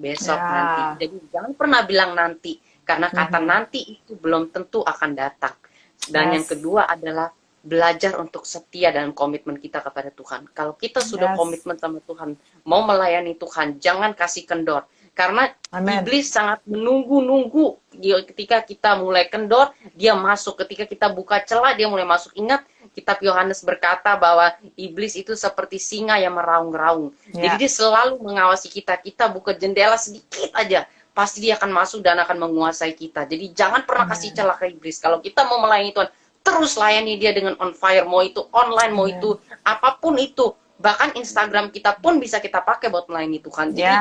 besok, nanti. Jadi jangan pernah bilang nanti. Karena kata nanti itu belum tentu akan datang. Dan yang kedua adalah belajar untuk setia dalam komitmen kita kepada Tuhan. Kalau kita sudah komitmen sama Tuhan, mau melayani Tuhan, jangan kasih kendor. Karena iblis sangat menunggu-nunggu. Ketika kita mulai kendor, dia masuk. Ketika kita buka celah, dia mulai masuk. Ingat, kitab Yohanes berkata bahwa iblis itu seperti singa yang meraung-raung. Jadi dia selalu mengawasi kita. Kita buka jendela sedikit aja, pasti dia akan masuk dan akan menguasai kita. Jadi jangan pernah kasih celah ke iblis. Kalau kita mau melayani Tuhan, terus layani dia dengan on fire. Mau itu online, mau itu apapun itu. Bahkan Instagram kita pun bisa kita pakai buat melayani Tuhan. Jadi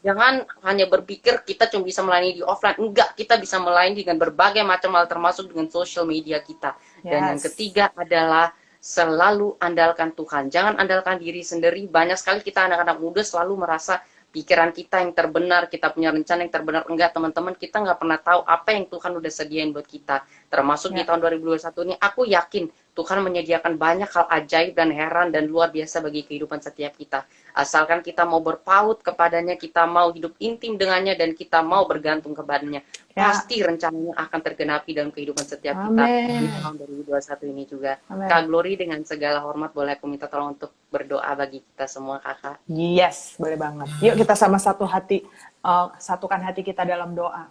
jangan hanya berpikir kita cuma bisa melayani di offline. Enggak, kita bisa melayani dengan berbagai macam hal, termasuk dengan social media kita. Dan yang ketiga adalah selalu andalkan Tuhan. Jangan andalkan diri sendiri. Banyak sekali kita anak-anak muda selalu merasa pikiran kita yang terbenar, kita punya rencana yang terbenar. Enggak, teman-teman, kita nggak pernah tahu apa yang Tuhan udah sediain buat kita. Termasuk di tahun 2021 ini, aku yakin Tuhan menyediakan banyak hal ajaib dan heran dan luar biasa bagi kehidupan setiap kita. Asalkan kita mau berpaut kepadanya, kita mau hidup intim dengannya, dan kita mau bergantung kepadanya. Pasti rencananya akan tergenapi dalam kehidupan setiap kita di tahun 2021 ini juga. Kak Glory, dengan segala hormat, boleh aku minta tolong untuk berdoa bagi kita semua, Kakak? Yes, boleh banget. Yuk kita sama satu hati, satukan hati kita dalam doa.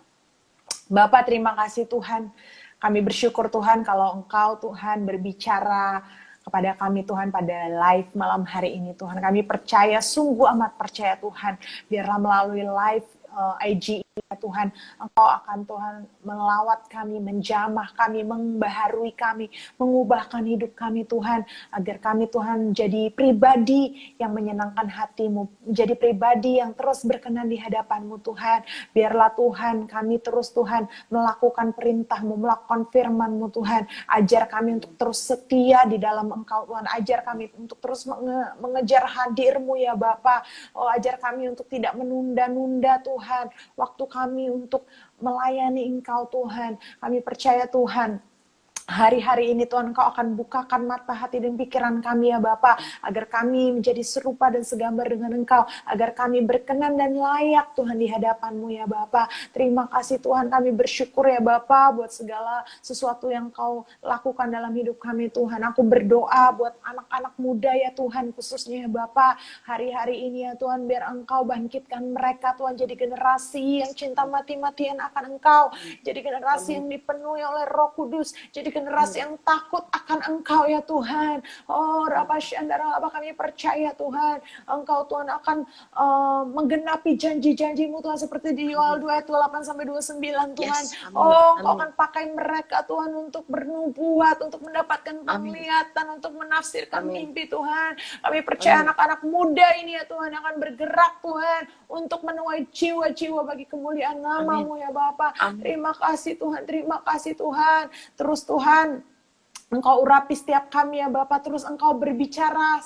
Bapak, terima kasih Tuhan. Kami bersyukur Tuhan kalau Engkau Tuhan berbicara kepada kami Tuhan pada live malam hari ini Tuhan. Kami percaya, sungguh amat percaya Tuhan. Biarlah melalui live IG Tuhan, Engkau akan Tuhan melawat kami, menjamah kami, membaharui kami, mengubahkan hidup kami Tuhan, agar kami Tuhan jadi pribadi yang menyenangkan hati-Mu, menjadi pribadi yang terus berkenan di hadapan-Mu Tuhan. Biarlah Tuhan kami terus Tuhan melakukan perintah-Mu, melakukan firman-Mu Tuhan. Ajar kami untuk terus setia di dalam Engkau Tuhan. Ajar kami untuk terus mengejar hadir-Mu ya Bapa. Oh, ajar kami untuk tidak menunda-nunda Tuhan waktu kami untuk melayani Engkau Tuhan. Kami percaya Tuhan, hari-hari ini Tuhan Engkau akan bukakan mata hati dan pikiran kami ya Bapa, agar kami menjadi serupa dan segambar dengan Engkau, agar kami berkenan dan layak Tuhan di hadapan-Mu ya Bapa. Terima kasih Tuhan, kami bersyukur ya Bapa buat segala sesuatu yang Kau lakukan dalam hidup kami Tuhan. Aku berdoa buat anak-anak muda ya Tuhan, khususnya ya Bapa, hari-hari ini ya Tuhan, biar Engkau bangkitkan mereka Tuhan, jadi generasi yang cinta mati-matian akan Engkau, jadi generasi yang dipenuhi oleh Roh Kudus, jadi generasi yang takut akan Engkau ya Tuhan. Oh, Rabba Syandara, kami percaya Tuhan, Engkau Tuhan akan menggenapi janji-janji-Mu Tuhan, seperti di Yoel 2 ayat 28 sampai 29 Tuhan. Yes, amin, Oh, Engkau amin. akan pakai mereka Tuhan untuk bernubuat, untuk mendapatkan penglihatan, untuk menafsirkan Amin. mimpi Tuhan. Kami percaya anak-anak muda ini ya Tuhan akan bergerak Tuhan untuk menuai jiwa-jiwa bagi kemuliaan nama-Mu ya Bapa. Amin. Terima kasih Tuhan, terima kasih Tuhan. Terus Tuhan, Engkau urapi setiap kami ya Bapak, terus Engkau berbicara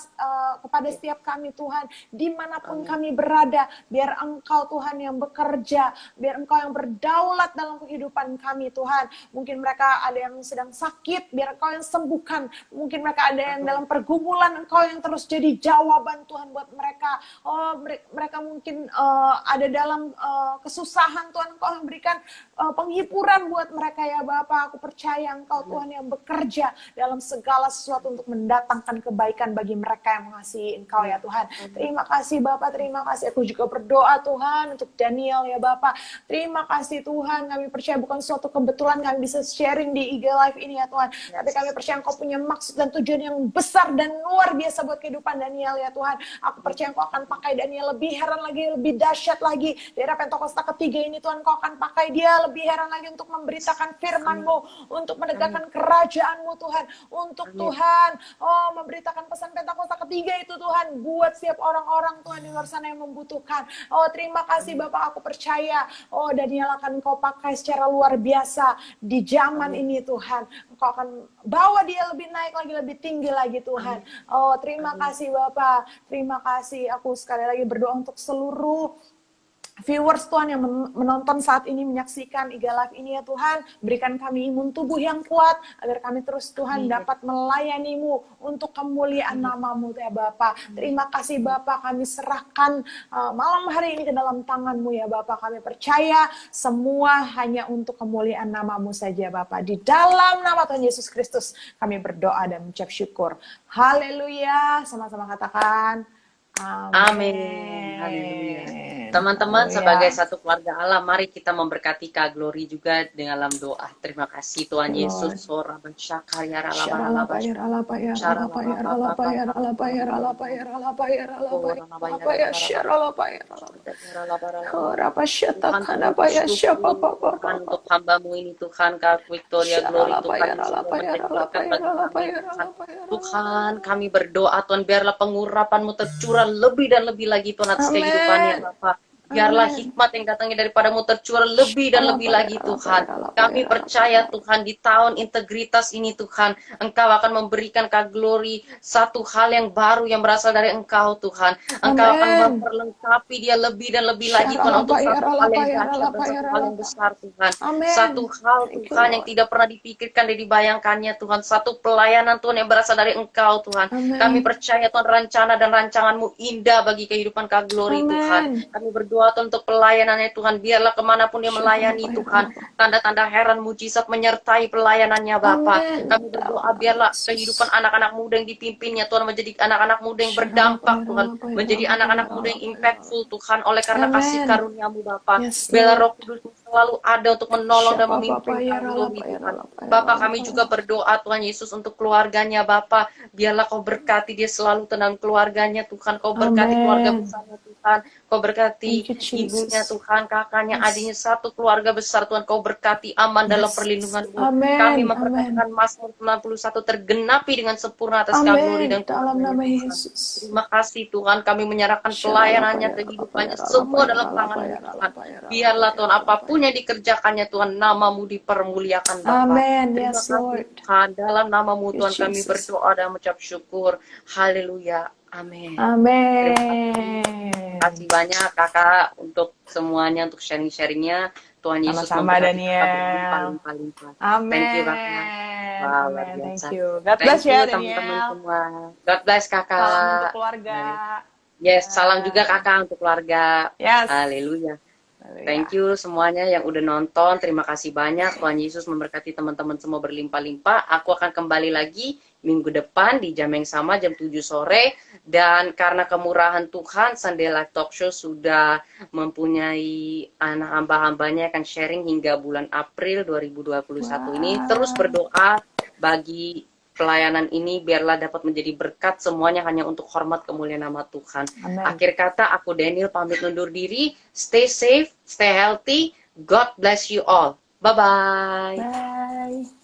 kepada setiap kami Tuhan, dimanapun kami berada, biar Engkau Tuhan yang bekerja, biar Engkau yang berdaulat dalam kehidupan kami Tuhan. Mungkin mereka ada yang sedang sakit, biar Engkau yang sembuhkan. Mungkin mereka ada yang dalam pergumulan, Engkau yang terus jadi jawaban Tuhan buat mereka. Oh, mereka mungkin ada dalam kesusahan Tuhan, Engkau yang berikan penghiburan buat mereka ya Bapak. Aku percaya Engkau Tuhan yang bekerja dalam segala sesuatu untuk mendatangkan kebaikan bagi mereka yang mengasihi Engkau ya Tuhan. Terima kasih Bapak, terima kasih. Aku juga berdoa Tuhan untuk Daniel ya Bapak. Terima kasih Tuhan, kami percaya bukan suatu kebetulan kami bisa sharing di IG Live ini ya Tuhan. Tapi kami percaya Engkau punya maksud dan tujuan yang besar dan luar biasa buat kehidupan Daniel ya Tuhan. Aku percaya Engkau akan pakai Daniel lebih heran lagi, lebih dahsyat lagi. Di era Pentakosta ketiga ini Tuhan, Engkau akan pakai dia lebih heran lagi untuk memberitakan firman-Mu, untuk menegakkan kerajaan-Mu Tuhan, untuk Tuhan memberitakan pesan Pentakosta ketiga itu Tuhan, buat setiap orang-orang Tuhan di luar sana yang membutuhkan. Oh, terima kasih Bapak, aku percaya Daniel akan Engkau pakai secara luar biasa di zaman ini Tuhan. Engkau akan bawa dia lebih naik lagi, lebih tinggi lagi Tuhan. Oh, terima kasih Bapak, terima kasih. Aku sekali lagi berdoa untuk seluruh viewers Tuhan yang menonton saat ini, menyaksikan IG Live ini ya Tuhan. Berikan kami imun tubuh yang kuat, agar kami terus Tuhan dapat melayani-Mu untuk kemuliaan nama-Mu ya Bapak. Terima kasih Bapak, kami serahkan malam hari ini ke dalam tangan-Mu ya Bapak. Kami percaya semua hanya untuk kemuliaan nama-Mu saja Bapak. Di dalam nama Tuhan Yesus Kristus kami berdoa dan mengucap syukur. Haleluya, sama-sama katakan Amin. Haleluya. Teman-teman, sebagai satu keluarga Allah, mari kita memberkati Kak Glory juga dengan dalam doa. Terima kasih Tuhan Yesus. Untuk hamba-Mu ini Tuhan, Kak Victoria Glory Tuhan, Tuhan, kami berdoa Tuhan, biarlah pengurapan-Mu tercurah lebih dan lebih lagi Tuhan atas kehidupannya Bapak. Biarlah hikmat yang datangnya daripada-Mu tercurah lebih dan lebih lagi Tuhan. Kami percaya Tuhan, di tahun integritas ini Tuhan, Engkau akan memberikan Kak Glory satu hal yang baru yang berasal dari Engkau Tuhan. Engkau akan memperlengkapi dia lebih dan lebih lagi Tuhan, untuk satu hal yang dahsyat dan satu hal yang besar Tuhan. Satu hal Tuhan yang tidak pernah dipikirkan dan dibayangkannya Tuhan. Satu pelayanan Tuhan yang berasal dari Engkau Tuhan. Kami percaya Tuhan, rencana dan rancangan-Mu indah bagi kehidupan Kak Glory Tuhan. Kami berdoa Tuhan untuk pelayanannya Tuhan, biarlah kemanapun dia melayani Tuhan, tanda-tanda heran mujizat menyertai pelayanannya Bapa. Kami berdoa biarlah kehidupan anak-anak muda yang dipimpinnya Tuhan menjadi anak-anak muda yang berdampak Tuhan, menjadi anak-anak muda yang impactful Tuhan, oleh karena kasih karunia-Mu Bapa. Biarlah Roh Kudus selalu ada untuk menolong dan memimpin kami Tuhan. Bapak, kami juga berdoa Tuhan Yesus untuk keluarganya Bapak, biarlah Kau berkati dia selalu, tenang keluarganya Tuhan, Kau berkati keluarga besarnya Tuhan, Kau berkati Thank you, ibunya Jesus. Tuhan, kakaknya, Yes. adiknya, satu keluarga besar Tuhan. Kau berkati aman dalam Yes. perlindungan-Mu. Kami Amen. Amen. memperkatakan Mazmur 91 tergenapi dengan sempurna atas kami, Nuri dan Amen. Dalam keluarganya nama Tuhan. Yesus. Terima kasih Tuhan, kami menyerahkan pelayanannya, kehidupannya, semua dalam tangan-Mu Tuhan. Biarlah Tuhan, apapun yang dikerjakannya Tuhan, nama-Mu dipermuliakan Bapa. Amen. Terima Yes, kasih Lord. Tuhan, dalam nama-Mu Yes, Tuhan kami Jesus. berdoa dan mengucap syukur. Haleluya. Amin. Terima kasih Amen. banyak kakak untuk semuanya, untuk sharing-sharingnya. Tuhan Yesus Sama-sama, memberkati kakak Daniel. berlimpah-limpah. Thank you kakak. Amen. Wah, luar Amen. Thank biasa. you. God bless Thank ya, you teman-teman Daniel. semua. God bless Salam untuk kakak. keluarga. Yes, salam juga kakak untuk keluarga. Yes. Haleluya. Haleluya. Thank you semuanya yang udah nonton. Terima kasih banyak. Tuhan Yesus memberkati teman-teman semua berlimpah-limpah. Aku akan kembali lagi minggu depan di jam yang sama, jam 7 sore. Dan karena kemurahan Tuhan, Sunday Live Talk Show sudah mempunyai anak hamba-hambanya yang akan sharing hingga bulan April 2021 ini. Terus berdoa bagi pelayanan ini biarlah dapat menjadi berkat, semuanya hanya untuk hormat kemuliaan nama Tuhan. Amen. Akhir kata, aku Daniel pamit undur diri. Stay safe, stay healthy. God bless you all. Bye-bye. Bye.